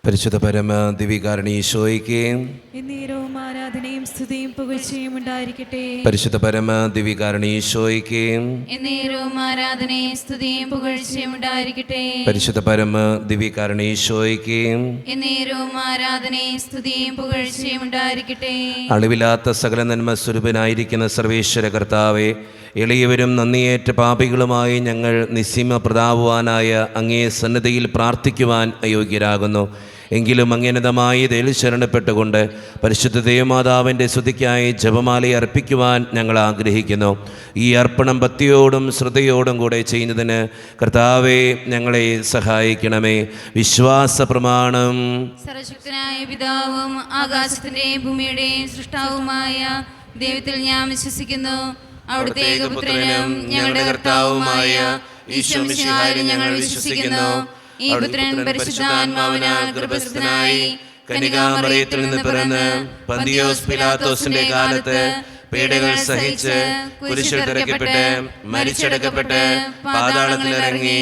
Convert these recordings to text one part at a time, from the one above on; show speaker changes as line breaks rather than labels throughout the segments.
പരിശുദ്ധ പരമ ദിവ്യകാരുണ്യ ഈശോയ്ക്ക്
എന്നേരവും ആരാധനയും സ്തുതിയും പുകഴ്ചയും ഉണ്ടായിരിക്കട്ടെ.
പരിശുദ്ധ പരമ ദിവ്യകാരുണ്യ ഈശോയ്ക്ക്
എന്നേരവും ആരാധനയും സ്തുതിയും പുകഴ്ചയും ഉണ്ടായിരിക്കട്ടെ.
പരിശുദ്ധ പരമ ദിവ്യകാരുണ്യ ഈശോയ്ക്ക്
എന്നേരവും ആരാധനയും സ്തുതിയും പുകഴ്ചയും ഉണ്ടായിരിക്കട്ടെ.
അളിവില്ലാത്ത സകല നന്മ സ്വരൂപനായിരിക്കുന്ന സർവേശ്വര കർത്താവെ, എളിയവരും നന്ദിയേറ്റ പാപികളുമായി ഞങ്ങൾ നിസ്സീമ പ്രതാപവാനായ അങ്ങേ സന്നിധിയിൽ പ്രാർത്ഥിക്കുവാൻ അയോഗ്യരാകുന്നു. എങ്കിലും അങ്ങനതമായി ഇതിൽ ശരണപ്പെട്ടുകൊണ്ട് പരിശുദ്ധ ദേവമാതാവിൻ്റെ സ്തുതിക്കായി ജപമാല അർപ്പിക്കുവാൻ ഞങ്ങൾ ആഗ്രഹിക്കുന്നു. ഈ അർപ്പണം ഭക്തിയോടും ശ്രദ്ധയോടും കൂടെ ചെയ്യുന്നതിന് കർത്താവെ ഞങ്ങളെ സഹായിക്കണമേ. വിശ്വാസ പ്രമാണം.
സർവശക്തനായ പിതാവും ആകാശത്തിന്റെയും ഭൂമിയുടെയും സൃഷ്ടാവുമായ ദൈവത്തിൽ ഞാൻ വിശ്വസിക്കുന്നു. അവിടുത്തെ ഏകപുത്രനും ഞങ്ങളുടെ കർത്താവുമായ ഈശോ മിശിഹായിലും ഞങ്ങൾ വിശ്വസിക്കുന്നു. ഈ പുത്രൻ പരിശുദ്ധാത്മാവിനാൽ ഗർഭസ്ഥനായി
കന്യകാമറിയത്തിൽ നിന്ന് പിറന്ന് പന്തിയോസ് പിലാത്തോസിന്റെ കാലത്ത് പീഡകൾ സഹിച്ച് കുരിശിൽ തറയ്ക്കപ്പെട്ട് മരിച്ചടക്കപ്പെട്ട് പാതാളത്തിലിറങ്ങി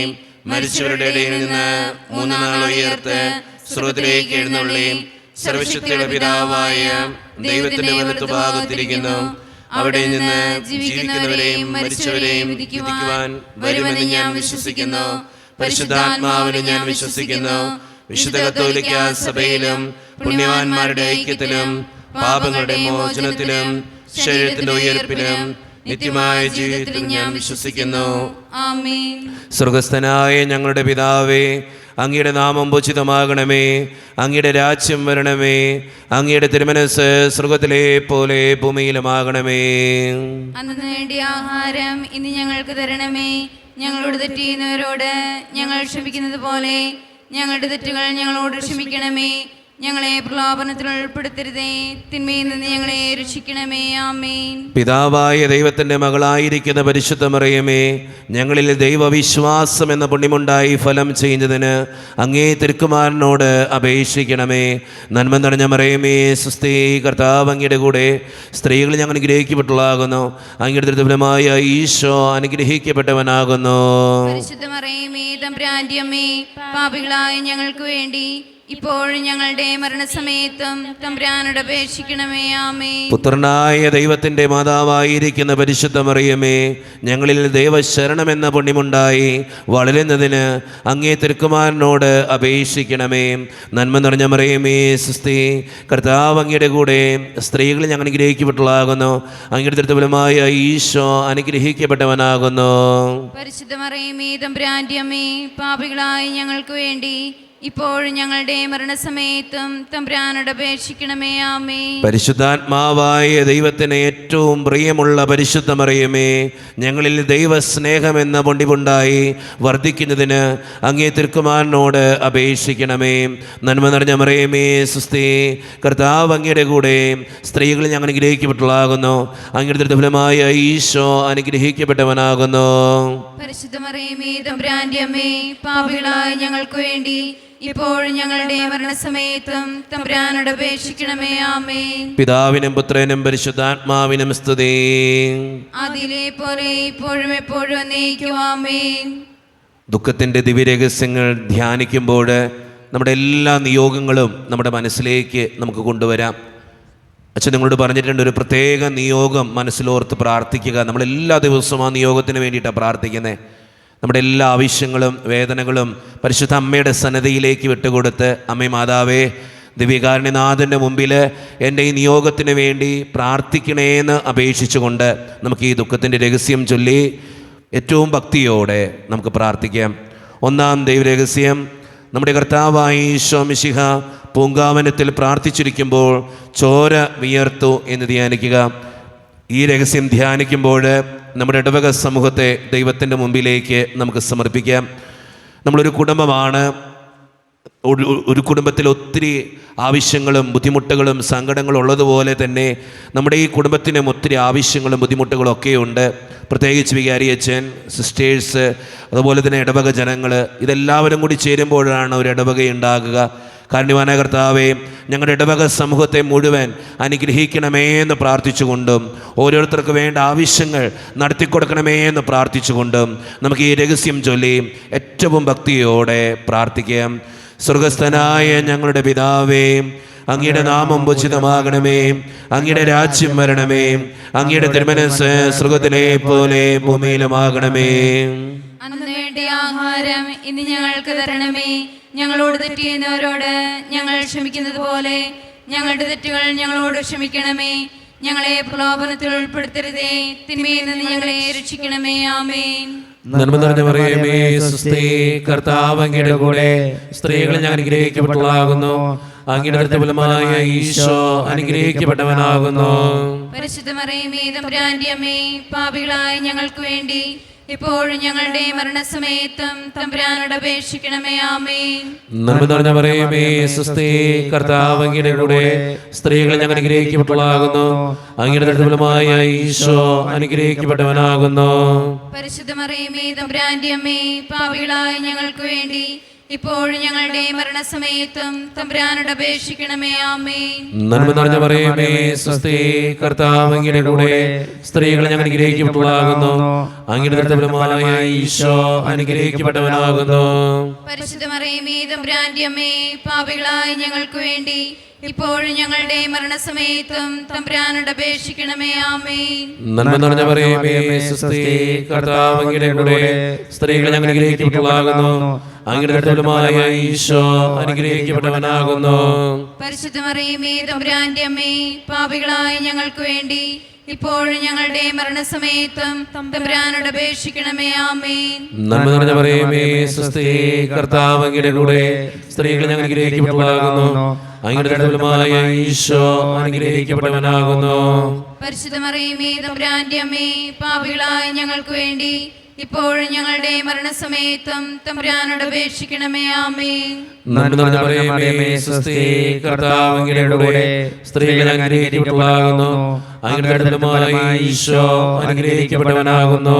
മരിച്ചവരുടെ ഇടയിൽ നിന്ന് 3 നാൾ ഉയർത്ത് സ്വർഗ്ഗത്തിലേക്ക് എഴുന്നള്ളി സർവശക്തിയുടെ പിതാവായ ദൈവത്തിന്റെ വലത്തുഭാഗത്തിരിക്കുന്നു. അവിടെ നിന്ന് ജീവിക്കുന്നവരെയും മരിച്ചവരെയും വിധിക്കുവാൻ വരുമെന്ന് ഞാൻ വിശ്വസിക്കുന്നു. പരിശുദ്ധാത്മാവിനെ ഞാൻ വിശ്വസിക്കുന്നു. വിശുദ്ധ കത്തോലിക്ക സഭയിലും പുണ്യവാന്മാരുടെ ഐക്യത്തിലും പാപങ്ങളുടെ മോചനത്തിലും ശരീരത്തിന്റെ ഉയർപ്പിലും നിത്യമായ ജീവിതത്തിൽ ഞാൻ വിശ്വസിക്കുന്നു.
ആമേൻ.
സ്വർഗസ്ഥനായ ഞങ്ങളുടെ പിതാവേ, അങ്ങയുടെ നാമം പൂജിതമാകണമേ. അങ്ങയുടെ രാജ്യം വരണമേ. അങ്ങയുടെ തിരുമനസ്സ് സ്വർഗത്തിലെ പോലെ ഭൂമിയിലുമാകണമേ.
അന്ന് വേണ്ടിയ ആഹാരം ഇന്ന് ഞങ്ങൾക്ക് തരണമേ. ഞങ്ങളോട് തെറ്റ് ചെയ്യുന്നവരോട് ഞങ്ങൾ ക്ഷമിക്കുന്നത് പോലെ ഞങ്ങളുടെ തെറ്റുകൾ ഞങ്ങളോട് ക്ഷമിക്കണമേ. ഞങ്ങളെ പ്രലോഭനത്തിൽ ഉൾപ്പെടുത്തരുതേ, തിന്മയിൽ നിന്ന് ഞങ്ങളെ രക്ഷിക്കണമേ. ആമേൻ.
പിതാവായ ദൈവത്തിന്റെ മകളായിരിക്കുന്ന പരിശുദ്ധ മറിയമേ, ഞങ്ങളിൽ ദൈവവിശ്വാസം എന്ന പുണ്യമുണ്ടായി ഫലം ചെയ്യുന്നതിന് അങ്ങേ തിരുക്കുമാരനോട് അപേക്ഷിക്കണമേ. നന്മ നിറഞ്ഞ മറിയമേ, സുസ്ഥി, കർത്താവ് അങ്ങയുടെ കൂടെ സ്ത്രീകൾ ഞങ്ങൾ അനുഗ്രഹിക്കപ്പെട്ടുള്ളാകുന്നു. അങ്ങയുടെ ദുർബലമായ ഈശോ അനുഗ്രഹിക്കപ്പെട്ടവനാകുന്നു.
പരിശുദ്ധ മറിയമേ, തമ്പുരാന്റെ അമ്മേ, പാപികളായ ഞങ്ങൾക്ക് വേണ്ടി ഇപ്പോഴും ഞങ്ങളുടെ മരണസമയത്തും തമ്പുരാനോട് അപേക്ഷിക്കണമേ. ആമേൻ.
പുത്രനായ ദൈവത്തിന്റെ മാതാവായിരിക്കുന്ന പരിശുദ്ധ മറിയമേ, ഞങ്ങളിൽ ദൈവശരണമെന്ന പുണ്യമുണ്ടായി വളരുന്നതിന് അങ്ങേ തിരുക്കുമാരനോട് അപേക്ഷിക്കണമേ. നന്മ നിറഞ്ഞ മറിയമേ, സുസ്ഥി, കർത്താവ് അങ്ങയുടെ കൂടെ സ്ത്രീകൾ ഞങ്ങൾ അനുഗ്രഹിക്കപ്പെട്ടുള്ളാകുന്നു. അങ്ങയുടെ ദുർബലമായ ഈശോ അനുഗ്രഹിക്കപ്പെട്ടവനാകുന്നു.
പരിശുദ്ധ മറിയമേ, തമ്പുരാന്റെ അമ്മേ, പാപികളായ ഞങ്ങൾക്ക് വേണ്ടി ഇപ്പോഴും ഞങ്ങളുടെ മരണസമയത്തും തമ്പുരാനോട് അപേക്ഷിക്കണമേ. ആമേൻ.
പരിശുദ്ധാത്മാവായ ദൈവത്തിന് ഏറ്റവും പ്രിയമുള്ള പരിശുദ്ധ മറിയമേ, ഞങ്ങളിൽ ദൈവസ്നേഹമെന്ന പൊണ്ടിമുണ്ടായി വർദ്ധിക്കുന്നതിന് അങ്ങേ തിരുക്കുമാരനോട് അപേക്ഷിക്കണമേ. നന്മ നിറഞ്ഞ മറിയമേ, സുസ്ഥി, കർത്താവ് അങ്ങയുടെ കൂടെ സ്ത്രീകൾ ഞങ്ങൾ അനുഗ്രഹിക്കപ്പെട്ടുള്ളാകുന്നു. അങ്ങയുടെ ദുർബലമായ ഈശോ അനുഗ്രഹിക്കപ്പെട്ടവനാകുന്നു.
പരിശുദ്ധ മറിയമേ, തമ്പുരാന്റെ അമ്മേ, പാപികളായ ഞങ്ങൾക്ക് വേണ്ടി ഇപ്പോഴും ഞങ്ങളുടെ മരണസമയത്തും തമ്പുരാനോട് അപേക്ഷിക്കണമേ. ആമേൻ.
പിതാവിനും പുത്രനും പരിശുദ്ധാത്മാവിനും സ്തുതി.
അതിലെ പോലെ ഇപ്പോഴും എപ്പോഴും എന്നേക്കും. ആമേൻ.
ദുഃഖത്തിൻ്റെ ദിവ്യരഹസ്യങ്ങൾ ധ്യാനിക്കുമ്പോൾ നമ്മുടെ എല്ലാ നിയോഗങ്ങളും നമ്മുടെ മനസ്സിലേക്ക് നമുക്ക് കൊണ്ടുവരാം. അച്ഛൻ നിങ്ങളോട് പറഞ്ഞിട്ടുണ്ട്, ഒരു പ്രത്യേക നിയോഗം മനസ്സിലോർത്ത് പ്രാർത്ഥിക്കുക. നമ്മളെല്ലാ ദിവസവും ആ നിയോഗത്തിന് വേണ്ടിയിട്ടാണ് പ്രാർത്ഥിക്കുന്നത്. നമ്മുടെ എല്ലാ ആവശ്യങ്ങളും വേദനകളും പരിശുദ്ധ അമ്മയുടെ സന്നിധിയിലേക്ക് വിട്ടുകൊടുത്ത്, അമ്മേ മാതാവേ, ദിവ്യകാരുണ്യനാഥൻ്റെ മുമ്പിൽ എൻ്റെ ഈ നിയോഗത്തിന് വേണ്ടി പ്രാർത്ഥിക്കണേന്ന് അപേക്ഷിച്ചുകൊണ്ട് നമുക്ക് ഈ ദുഃഖത്തിൻ്റെ രഹസ്യം ചൊല്ലി ഏറ്റവും ഭക്തിയോടെ നമുക്ക് പ്രാർത്ഥിക്കാം. ഒന്നാം ദൈവരഹസ്യം, നമ്മുടെ കർത്താവായ ഈശോ മിശിഹ പൂങ്കാവനത്തിൽ പ്രാർത്ഥിച്ചിരിക്കുമ്പോൾ ചോര വിയർത്തു എന്ന് ധ്യാനിക്കുക. ഈ രഹസ്യം ധ്യാനിക്കുമ്പോൾ നമ്മുടെ ഇടവക സമൂഹത്തെ ദൈവത്തിൻ്റെ മുമ്പിലേക്ക് നമുക്ക് സമർപ്പിക്കാം. നമ്മളൊരു കുടുംബമാണ്. ഒരു കുടുംബത്തിൽ ഒത്തിരി ആവശ്യങ്ങളും ബുദ്ധിമുട്ടുകളും സങ്കടങ്ങളും ഉള്ളതുപോലെ തന്നെ നമ്മുടെ ഈ കുടുംബത്തിനും ഒത്തിരി ആവശ്യങ്ങളും ബുദ്ധിമുട്ടുകളും ഒക്കെയുണ്ട്. പ്രത്യേകിച്ച് വികാരിയച്ഛൻ, സിസ്റ്റേഴ്സ്, അതുപോലെ തന്നെ ഇടവക ജനങ്ങൾ, ഇതെല്ലാവരും കൂടി ചേരുമ്പോഴാണ് ഒരു ഇടവകയുണ്ടാകുക. കാരുണ്യവാനായ കർത്താവേ, ഞങ്ങളുടെ ഇടവക സമൂഹത്തെ മുഴുവൻ അനുഗ്രഹിക്കണമേ എന്ന് പ്രാർത്ഥിച്ചുകൊണ്ടും ഓരോരുത്തർക്ക് വേണ്ട ആവശ്യങ്ങൾ നടത്തിക്കൊടുക്കണമേ എന്ന് പ്രാർത്ഥിച്ചുകൊണ്ടും നമുക്ക് ഈ രഹസ്യം ചൊല്ലി ഏറ്റവും ഭക്തിയോടെ പ്രാർത്ഥിക്കാം. സ്വർഗസ്ഥനായ ഞങ്ങളുടെ പിതാവേ, അങ്ങയുടെ നാമം ഉചിതമാകണമേ, അങ്ങയുടെ രാജ്യം വരണമേ, അങ്ങയുടെ തിരുമനസ്സ് സ്വർഗത്തിലെ പോലെ ഭൂമിയിലുമാകണമേ.
അന്ന് വേണ്ടിയ ആഹാരം ഇന്ന് ഞങ്ങൾക്ക് തരണമേ. ഞങ്ങളോട് തെറ്റ് ചെയ്യുന്നവരോട് ഞങ്ങൾ ക്ഷമിക്കുന്നത് പോലെ ഞങ്ങളുടെ തെറ്റുകൾ ഞങ്ങളോട് ക്ഷമിക്കണമേ. ഞങ്ങളെ പ്രലോഭനത്തിൽ ഉൾപ്പെടുത്തരുതേ, തിന്മയിൽ നിന്ന് ഞങ്ങളെ രക്ഷിക്കണമേ. ആമേൻ.
നന്മ നിറഞ്ഞ മറിയമേ, സ്വസ്തി, കർത്താവ് അങ്ങയുടെ കൂടെ സ്ത്രീകൾ ഞാൻ അനുഗ്രഹിക്കപ്പെട്ടവളാകുന്നു. അങ്ങയുടെ ഫലമായ ഈശോ അനുഗ്രഹിക്കപ്പെട്ടവനാകുന്നു.
പരിശുദ്ധ മറിയമേ, തമ്പുരാന്റെ അമ്മേ, പാപികളായ ഞങ്ങൾക്ക് വേണ്ടി ഇപ്പോഴും ഞങ്ങളുടെ മരണസമയത്തും തമ്പുരാനോട് അപേക്ഷിക്കണമേ. ആമേൻ.
നന്മ നിറഞ്ഞ മറിയമേ, സ്വസ്തി, കർത്താവ് അങ്ങയുടെ കൂടെ സ്ത്രീകൾ ഞാൻ അനുഗ്രഹിക്കപ്പെട്ടവളാകുന്നു. അങ്ങയുടെ ഫലമായ ഈശോ അനുഗ്രഹിക്കപ്പെട്ടവനാകുന്നു.
പരിശുദ്ധ മറിയമേ, തമ്പുരാന്റെ അമ്മേ, പാപികളായ ഞങ്ങൾക്ക് വേണ്ടി ഇപ്പോഴും ഞങ്ങളുടെ മരണസമയത്തും തമ്പുരാനോട് അപേക്ഷിക്കണമേ. ആമേൻ.
നന്മ നിറഞ്ഞ മറിയമേ, സ്വസ്തി, കർത്താവ് അങ്ങയുടെ കൂടെ സ്ത്രീകൾ ഞാൻ അനുഗ്രഹിക്കപ്പെട്ടവളാകുന്നു. അങ്ങയുടെ ഫലമായ ഈശോ അനുഗ്രഹിക്കപ്പെട്ടവനാകുന്നു.
പരിശുദ്ധ മറിയമേ, തമ്പുരാന്റെ അമ്മേ, പാപികളായ ഞങ്ങൾക്ക് വേണ്ടി ഇപ്പോഴും ഞങ്ങളുടെ മരണസമയത്തും തമ്പുരാനോട് അപേക്ഷിക്കണമേ. ആമേൻ.
നന്മ നിറഞ്ഞ മറിയമേ, സ്വസ്തി, കർത്താവ് അങ്ങയുടെ കൂടെ സ്ത്രീകൾ ഞാൻ അനുഗ്രഹിക്കപ്പെട്ടവളാകുന്നു. അങ്ങയുടെ ഫലമായ ഈശോ അനുഗ്രഹിക്കപ്പെട്ടവനാകുന്നു.
പരിശുദ്ധ മറിയമേ, തമ്പുരാന്റെ അമ്മേ, പാപികളായ ഞങ്ങൾക്ക് വേണ്ടി ഇപ്പോഴും ഞങ്ങളുടെ മരണസമയത്തും തമ്പുരാനോട് അപേക്ഷിക്കണമേ. ആമേൻ.
നന്മ നിറഞ്ഞ മറിയമേ, സ്വസ്തി, കർത്താവ് അങ്ങയുടെ കൂടെ സ്ത്രീകൾ ഞാൻ അനുഗ്രഹിക്കപ്പെട്ടവളാകുന്നു. അങ്ങയുടെ ഫലമായ ഈശോ അനുഗ്രഹിക്കപ്പെട്ടവനാകുന്നു.
പരിശുദ്ധ മറിയമേ, തമ്പുരാന്റെ അമ്മേ, പാപികളായ ഞങ്ങൾക്ക് വേണ്ടി ഇപ്പോഴും ഞങ്ങളുടെ മരണസമയത്തും തമ്പുരാനോട് അപേക്ഷിക്കണമേ. ആമേൻ.
നന്മ നിറഞ്ഞ മറിയമേ, സ്വസ്തി, കർത്താവ് അങ്ങയുടെ കൂടെ സ്ത്രീകൾ ഞാൻ അനുഗ്രഹിക്കപ്പെട്ടവളാകുന്നു. അങ്ങയുടെ ഫലമായ ഈശോ അനുഗ്രഹിക്കപ്പെട്ടവനാകുന്നു.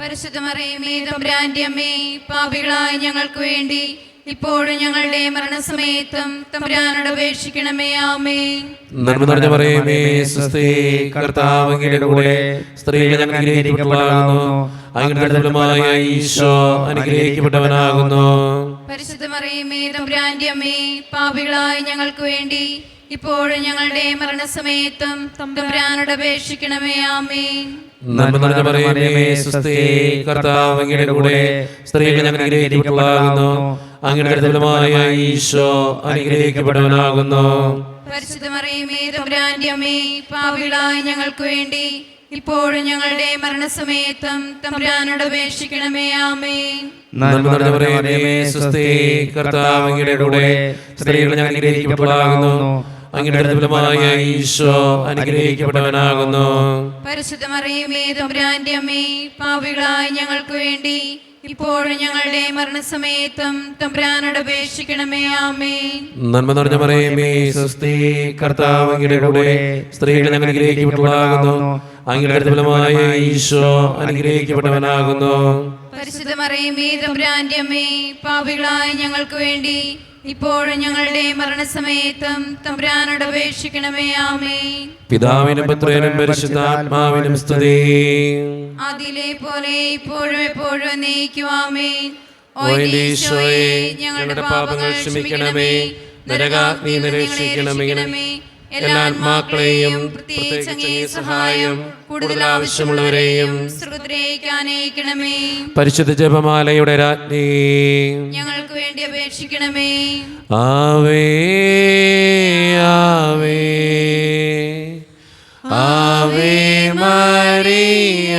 പരിശുദ്ധ മറിയമേ, തമ്പുരാന്റെ അമ്മേ, പാപികളായ ഞങ്ങൾക്ക് വേണ്ടി ഇപ്പോഴും ഞങ്ങളുടെ മരണസമയത്തും തമ്പുരാനോട് അപേക്ഷിക്കണമേ. ആമേൻ.
നന്മ നിറഞ്ഞ മറിയമേ, സ്വസ്തി, കർത്താവ് അങ്ങയുടെ കൂടെ സ്ത്രീകൾ ഞാൻ അനുഗ്രഹിക്കപ്പെട്ടവളാകുന്നു. അങ്ങയുടെ ഫലമായ ഈശോ അനുഗ്രഹിക്കപ്പെട്ടവനാകുന്നു.
പരിശുദ്ധ മറിയമേ, തമ്പുരാന്റെ അമ്മേ, പാപികളായ ഞങ്ങൾക്ക് വേണ്ടി ഇപ്പോഴും ഞങ്ങളുടെ മരണസമയത്തും തമ്പുരാനോട് അപേക്ഷിക്കണമേ. ആമേൻ.
നന്മ നിറഞ്ഞ മറിയമേ, സ്വസ്തി, കർത്താവ് അങ്ങയുടെ കൂടെ സ്ത്രീകൾ ഞാൻ അനുഗ്രഹിക്കപ്പെട്ടവളാകുന്നു. അങ്ങയുടെ ഫലമായ ഈശോ അനുഗ്രഹിക്കപ്പെട്ടവനാകുന്നു.
പരിശുദ്ധ മറിയമേ, തമ്പുരാന്റെ അമ്മേ, പാപികളായ ഞങ്ങൾക്ക് വേണ്ടി ഇപ്പോഴും ഞങ്ങളുടെ മരണസമയത്തും തമ്പുരാനോട് അപേക്ഷിക്കണമേ. ആമേൻ.
നന്മ നിറഞ്ഞ മറിയമേ, സ്വസ്തി, കർത്താവ് അങ്ങയുടെ കൂടെ സ്ത്രീകൾ ഞാൻ അനുഗ്രഹിക്കപ്പെട്ടവളാകുന്നു. അങ്ങയുടെ ഫലമായ ഈശോ അനുഗ്രഹിക്കപ്പെട്ടവനാകുന്നു.
പരിശുദ്ധ മറിയമേ, തമ്പുരാന്റെ അമ്മേ, പാപികളായ ഞങ്ങൾക്ക് വേണ്ടി ഇപ്പോഴും ഞങ്ങളുടെ മരണസമയത്തും തമ്പുരാനോട് അപേക്ഷിക്കണമേ. ആമേൻ.
നന്മ നിറഞ്ഞ മറിയമേ, സ്വസ്തി, കർത്താവ് അങ്ങയുടെ കൂടെ സ്ത്രീകൾ ഞാൻ അനുഗ്രഹിക്കപ്പെട്ടവളാകുന്നു. അങ്ങയുടെ ഫലമായ ഈശോ അനുഗ്രഹിക്കപ്പെട്ടവനാകുന്നു.
പരിശുദ്ധ മറിയമേ, തമ്പുരാന്റെ അമ്മേ, പാപികളായ ഞങ്ങൾക്ക് വേണ്ടി ഇപ്പോഴും ഞങ്ങളുടെ മരണസമയത്തും തമ്പുരാനോട് അപേക്ഷിക്കണമേ. ആമേൻ.
പിതാവിനും പുത്രനും പരിശുദ്ധാത്മാവിനും സ്തുതി.
ആദിയിലെ പോലെ ഇപ്പോഴും എപ്പോഴും എന്നേക്കും. ആമേൻ.
ഓ എൻ്റെ ഈശോയെ, ഞങ്ങളുടെ പാപങ്ങൾ ക്ഷമിക്കണമേ, നരകാഗ്നി നിരീക്ഷിക്കണമേ, എല്ലാ ആത്മാക്കളെയും പ്രത്യേകിച്ച് അങ്ങേ സഹായം കൂടുതൽ ആവശ്യമുള്ളവരെയും
സ്വർഗ്ഗത്തിലേക്ക് ആനയിക്കണമേ.
പരിശുദ്ധ ജപമാലയുടെ രാജ്ഞി,
ഞങ്ങൾക്ക് വേണ്ടി അപേക്ഷിക്കണമേ.
ആവേ ആവേ ആവേ മരിയ,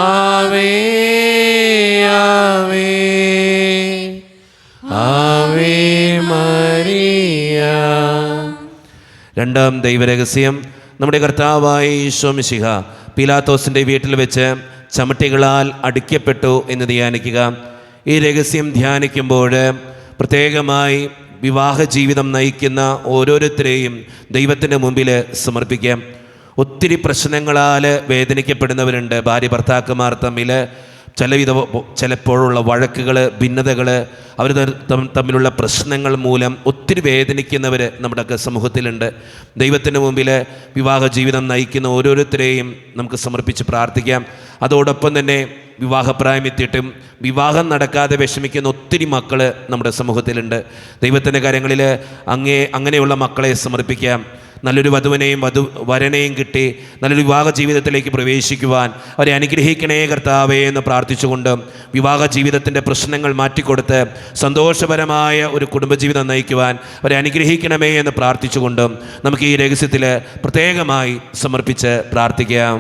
ആവേ ആവേ ആവേ മരിയ. രണ്ടാം ദൈവരഹസ്യം, നമ്മുടെ കർത്താവായ ഈശോ മിശിഹ പീലാത്തോസിൻ്റെ വീട്ടിൽ വെച്ച് ചമട്ടികളാൽ അടിക്കപ്പെട്ടു എന്ന് ധ്യാനിക്കുക. ഈ രഹസ്യം ധ്യാനിക്കുമ്പോൾ പ്രത്യേകമായി വിവാഹ ജീവിതം നയിക്കുന്ന ഓരോരുത്തരെയും ദൈവത്തിൻ്റെ മുമ്പിൽ സമർപ്പിക്കാം. ഒത്തിരി പ്രശ്നങ്ങളാൽ വേദനിക്കപ്പെടുന്നവരുണ്ട്. ഭാര്യ ഭർത്താക്കന്മാർ തമ്മിൽ ചിലപ്പോഴുള്ള വഴക്കുകൾ, ഭിന്നതകൾ, അവർ തമ്മിലുള്ള പ്രശ്നങ്ങൾ മൂലം ഒത്തിരി വേദനിക്കുന്നവർ നമ്മുടെയൊക്കെ സമൂഹത്തിലുണ്ട്. ദൈവത്തിന് മുമ്പിൽ വിവാഹ ജീവിതം നയിക്കുന്ന ഓരോരുത്തരെയും നമുക്ക് സമർപ്പിച്ച് പ്രാർത്ഥിക്കാം. അതോടൊപ്പം തന്നെ വിവാഹപ്രായമെത്തിയിട്ടും വിവാഹം നടക്കാതെ വിഷമിക്കുന്ന ഒത്തിരി മക്കൾ നമ്മുടെ സമൂഹത്തിലുണ്ട്. ദൈവത്തിൻ്റെ കാര്യങ്ങളിൽ അങ്ങനെയുള്ള മക്കളെ സമർപ്പിക്കാം. നല്ലൊരു വധുവിനെയും വരനെയും കിട്ടി നല്ലൊരു വിവാഹ ജീവിതത്തിലേക്ക് പ്രവേശിക്കുവാൻ അവരെ അനുഗ്രഹിക്കണേ കർത്താവേ എന്ന് പ്രാർത്ഥിച്ചുകൊണ്ട് വിവാഹ ജീവിതത്തിൻ്റെ പ്രശ്നങ്ങൾ മാറ്റിക്കൊടുത്ത് സന്തോഷപരമായ ഒരു കുടുംബജീവിതം നയിക്കുവാൻ അവരെ അനുഗ്രഹിക്കണമേ എന്ന് പ്രാർത്ഥിച്ചുകൊണ്ട് നമുക്ക് ഈ രഹസ്യത്തിൽ പ്രത്യേകമായി സമർപ്പിച്ച് പ്രാർത്ഥിക്കാം.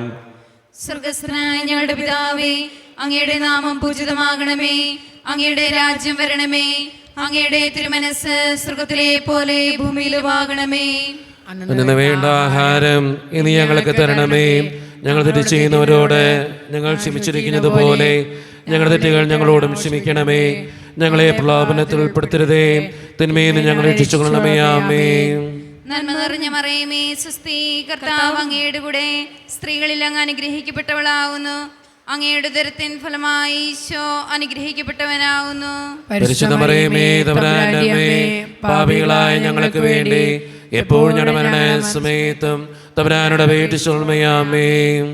സ്വർഗസ്ഥനായ ഞങ്ങളുടെ പിതാവേ, അങ്ങയുടെ നാമം പൂജിതമാകണമേ, അങ്ങയുടെ രാജ്യം വരണമേ, അങ്ങയുടെ തിരുമനസ് സ്വർഗത്തിലെ പോലെ ഭൂമിയിലുമാകണമേ.
അന്നു വേണ്ട ആഹാരം ഇനി ഞങ്ങൾക്ക് തരണമേ. ഞങ്ങൾ തെറ്റ് ചെയ്യുന്നവരോട് ഞങ്ങൾ ക്ഷമിച്ചിരിക്കുന്നത് പോലെ ഞങ്ങളുടെ തെറ്റുകൾ ഞങ്ങളോടും ക്ഷമിക്കണമേ. ഞങ്ങളെ പ്രലോഭനത്തിൽ ഉൾപ്പെടുത്തരുതേ, തിന്മയിൽ ഞങ്ങളെ രക്ഷിച്ചുകൊള്ളണമേ. ആമേൻ.
നന്മ നിറഞ്ഞ മറിയമേ, സ്വസ്തി, കർത്താവ് അങ്ങയുടെ കൂടെ സ്ത്രീകളിൽ അങ്ങ് അനുഗ്രഹിക്കപ്പെട്ടവളാവുന്നു. അങ്ങയുടെ ഉദരത്തിൻ ഫലമായി ഈശോ അനുഗ്രഹിക്കപ്പെട്ടവനാവുന്നു.
പരിശുദ്ധ മറിയമേ, തമ്പുരാന്റെ അമ്മേ, പാപികളായ ഞങ്ങൾക്ക് വേണ്ടി എപ്പോഴും ഞങ്ങളുടെ മരണസമയത്തും തമ്പുരാനോട് അപേക്ഷിച്ചുകൊള്ളണമേ. ആമേൻ.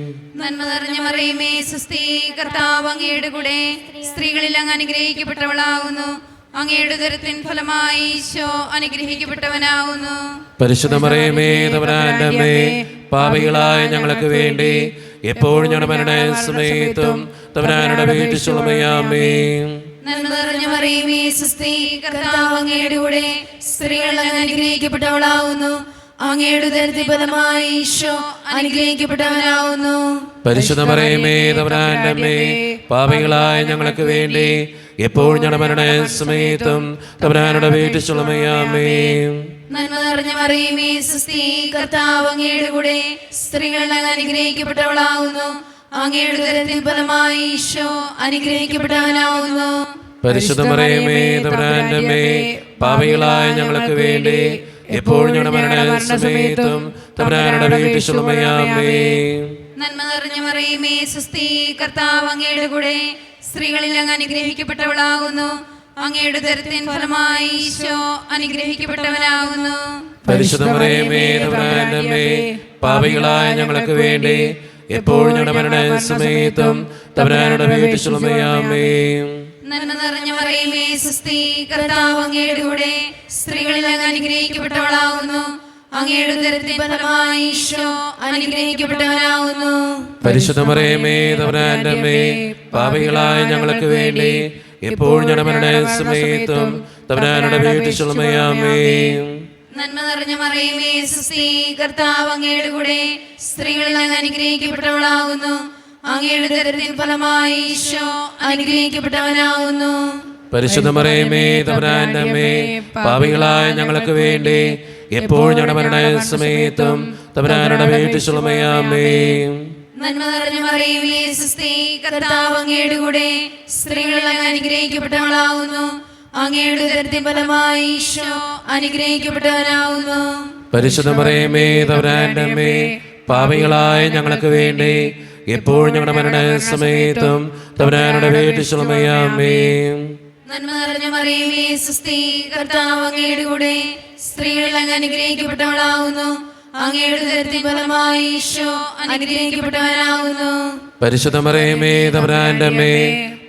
നന്മ നിറഞ്ഞ മറിയമേ, സ്വസ്തി, കർത്താവ് അങ്ങയുടെ കൂടെ സ്ത്രീകളിൽ അങ്ങ് അനുഗ്രഹിക്കപ്പെട്ടവളാവുന്നു. അങ്ങയുടെ ഉദരത്തിൻ ഫലമായി ഈശോ അനുഗ്രഹിക്കപ്പെട്ടവനാവുന്നു.
പരിശുദ്ധ മറിയമേ, തമ്പുരാന്റെ അമ്മേ, പാപികളായ ഞങ്ങൾക്ക് വേണ്ടി എപ്പോഴും ഞങ്ങളുടെ മരണസമയത്തും തമ്പുരാനോട് അപേക്ഷിച്ചുകൊള്ളണമേ. ആമേൻ.
നന്മ നിറഞ്ഞ മറിയമേ, സ്വസ്തി, കർത്താവ് അങ്ങയുടെ കൂടെ സ്ത്രീകളിൽ അങ്ങ് അനുഗ്രഹിക്കപ്പെട്ടവളാവുന്നു. അങ്ങയുടെ ഉദരത്തിൻ ഫലമായി ഈശോ അനുഗ്രഹിക്കപ്പെട്ടവനാവുന്നു.
പരിശുദ്ധ മറിയമേ, തമ്പുരാന്റെ അമ്മേ, പാപികളായ ഞങ്ങൾക്ക് വേണ്ടി എപ്പോഴും ഞങ്ങളുടെ മരണസമയത്തും തമ്പുരാനോട് അപേക്ഷിച്ചുകൊള്ളണമേ. ആമേൻ.
നന്മ നിറഞ്ഞ മറിയമേ, സ്വസ്തി, കർത്താവ് അങ്ങയുടെ കൂടെ സ്ത്രീകളിൽ അങ്ങ് അനുഗ്രഹിക്കപ്പെട്ടവളാവുന്നു. അങ്ങയുടെ ഉദരത്തിൻ ഫലമായി ഈശോ അനുഗ്രഹിക്കപ്പെട്ടവനാവുന്നു.
പരിശുദ്ധ മറിയമേ, തമ്പുരാന്റെ അമ്മേ, പാപികളായ ഞങ്ങൾക്ക് വേണ്ടി എപ്പോഴും ഞങ്ങളുടെ മരണസമയത്തും തമ്പുരാനോട് അപേക്ഷിച്ചുകൊള്ളണമേ. ആമേൻ.
നന്മ നിറഞ്ഞ മറിയമേ, സ്വസ്തി, കർത്താവ് അങ്ങയുടെ കൂടെ സ്ത്രീകളിൽ അങ്ങ് അനുഗ്രഹിക്കപ്പെട്ടവളാകുന്നു. അങ്ങയുടെ ഉദരത്തിൻ ഫലമായി ഈശോ അനുഗ്രഹിക്കപ്പെട്ടവനാകുന്നു.
പരിശുദ്ധ മറിയമേ, തമ്പുരാന്റെ അമ്മേ, പാപികളായ ഞങ്ങൾക്ക് വേണ്ടി എപ്പോഴും ഞങ്ങളുടെ മരണസമയത്തും തമ്പുരാനോട് അപേക്ഷിച്ചുകൊള്ളണമേ. ആമേൻ.
നന്മ നിറഞ്ഞ മറിയമേ, സ്വസ്തി, കർത്താവ് അങ്ങയുടെ കൂടെ സ്ത്രീകളിൽ അങ്ങ് അനുഗ്രഹിക്കപ്പെട്ടവളാകുന്നു. അങ്ങയുടെ ഉദരത്തിൻ ഫലമായി ഈശോ അനുഗ്രഹിക്കപ്പെട്ടവനാകുന്നു.
പരിശുദ്ധ മറിയമേ, തമ്പുരാന്റെ അമ്മേ, പാപികളായ ഞങ്ങൾക്ക് വേണ്ടി എപ്പോഴും ഞങ്ങളുടെ മരണസമയത്തും തമ്പുരാനോട് അപേക്ഷിച്ചുകൊള്ളണമേ. ആമേൻ.
നന്മ നിറഞ്ഞ മറിയമേ, സ്വസ്തി, കർത്താവ് അങ്ങയുടെ കൂടെ സ്ത്രീകളിൽ അങ്ങ് അനുഗ്രഹിക്കപ്പെട്ടവളാകുന്നു. അങ്ങയുടെ ഉദരത്തിൻ ഫലമായി ഈശോ അനുഗ്രഹിക്കപ്പെട്ടവനാകുന്നു.
പരിശുദ്ധ മറിയമേ, തമ്പുരാന്റെ അമ്മേ, പാപികളായ ഞങ്ങൾക്ക് വേണ്ടി എപ്പോഴും ഞങ്ങളുടെ മരണസമയത്തും തമ്പുരാനോട് അപേക്ഷിച്ചുകൊള്ളണമേ. ആമേൻ.
നന്മ നിറഞ്ഞ മറിയമേ, സ്വസ്തി, കർത്താവ് അങ്ങയുടെ കൂടെ സ്ത്രീകളിൽ അങ്ങ് അനുഗ്രഹിക്കപ്പെട്ടവളാകുന്നു. അങ്ങയുടെ ഉദരത്തിൻ ഫലമായി ഈശോ അനുഗ്രഹിക്കപ്പെട്ടവനാകുന്നു.
പരിശുദ്ധ മറിയമേ, തമ്പുരാന്റെ അമ്മേ, പാപികളായ ഞങ്ങൾക്ക് വേണ്ടി എപ്പോഴും ഞങ്ങളുടെ മരണസമയത്തും തമ്പുരാനോട് അപേക്ഷിച്ചുകൊള്ളണമേ. ആമേൻ.
നന്മ നിറഞ്ഞ മറിയമേ, സ്വസ്തി, കർത്താവ് അങ്ങയുടെ കൂടെ സ്ത്രീകളിൽ അങ്ങ് അനുഗ്രഹിക്കപ്പെട്ടവളാകുന്നു. അങ്ങയുടെ ഉദരത്തിൻ ഫലമായി ഈശോ അനുഗ്രഹിക്കപ്പെട്ടവനാകുന്നു.
പരിശുദ്ധ മറിയമേ, തമ്പുരാന്റെ അമ്മേ,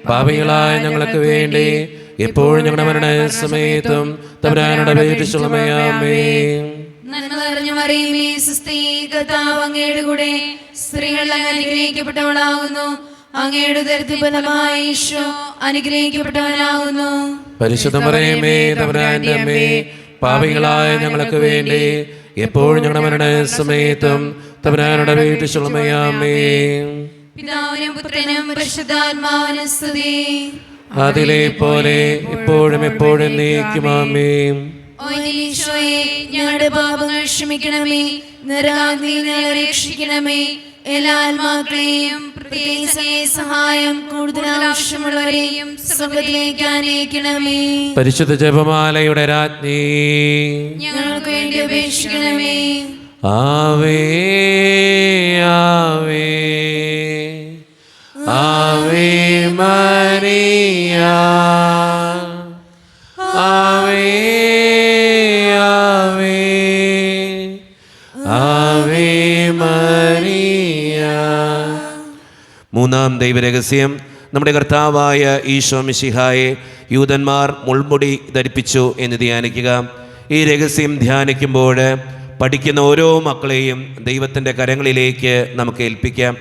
പാപികളായ ഞങ്ങൾക്ക് വേണ്ടി എപ്പോഴും ഞങ്ങളുടെ മരണസമയത്തും തമ്പുരാനോട് അപേക്ഷിച്ചുകൊള്ളണമേ. ആമേൻ.
നന്മ നിറഞ്ഞ മറിയമേ, സ്വസ്തി, കർത്താവ് അങ്ങയുടെ കൂടെ സ്ത്രീകളിൽ അങ്ങ് അനുഗ്രഹിക്കപ്പെട്ടവളാകുന്നു. അങ്ങയുടെ ഉദരത്തിൻ ഫലമായി ഈശോ അനുഗ്രഹിക്കപ്പെട്ടവനാകുന്നു.
പരിശുദ്ധ മറിയമേ, തമ്പുരാന്റെ അമ്മേ, പാപികളായ ഞങ്ങൾക്ക് വേണ്ടി എപ്പോഴും ഞങ്ങളുടെ മരണസമയത്തും തമ്പുരാനോട് അപേക്ഷിച്ചുകൊള്ളണമേ. ആമേൻ.
പിതാവിനും പുത്രനും പരിശുദ്ധാത്മാവിനും സ്തുതി.
അതിലെ പോലെ ഇപ്പോഴും എപ്പോഴും എന്നേക്കും. ആമേൻ.
ഓ ഈശോയെ, ഞങ്ങളുടെ പാപങ്ങൾ ക്ഷമിക്കണമേ, നരകാഗ്നിയിൽ ഞങ്ങളെ രക്ഷിക്കണമേ. എല്ലാ ആത്മാക്കളെയും പ്രത്യേകിച്ച് സഹായം കൂടുതൽ ആവശ്യമുള്ളവരെയും സ്വർഗ്ഗത്തിലേക്ക് അനയിക്കണമേ.
പരിശുദ്ധ ജപമാലയുടെ രാജ്ഞി,
ഞങ്ങൾക്ക് വേണ്ടി അപേക്ഷിക്കണമേ.
ആവേ ആവേ ആവേ മരിയ, ആവേ ആവേ ആവേ മരിയ.
മൂന്നാം ദൈവരഹസ്യം, നമ്മുടെ കർത്താവായ ഈശോ മിശിഹായെ യൂദന്മാർ മുൾമുടി ധരിപ്പിച്ചു എന്ന് ധ്യാനിക്കുക. ഈ രഹസ്യം ധ്യാനിക്കുമ്പോൾ പഠിക്കുന്ന ഓരോ മക്കളെയും ദൈവത്തിൻ്റെ കരങ്ങളിലേക്ക് നമുക്ക് ഏൽപ്പിക്കാം.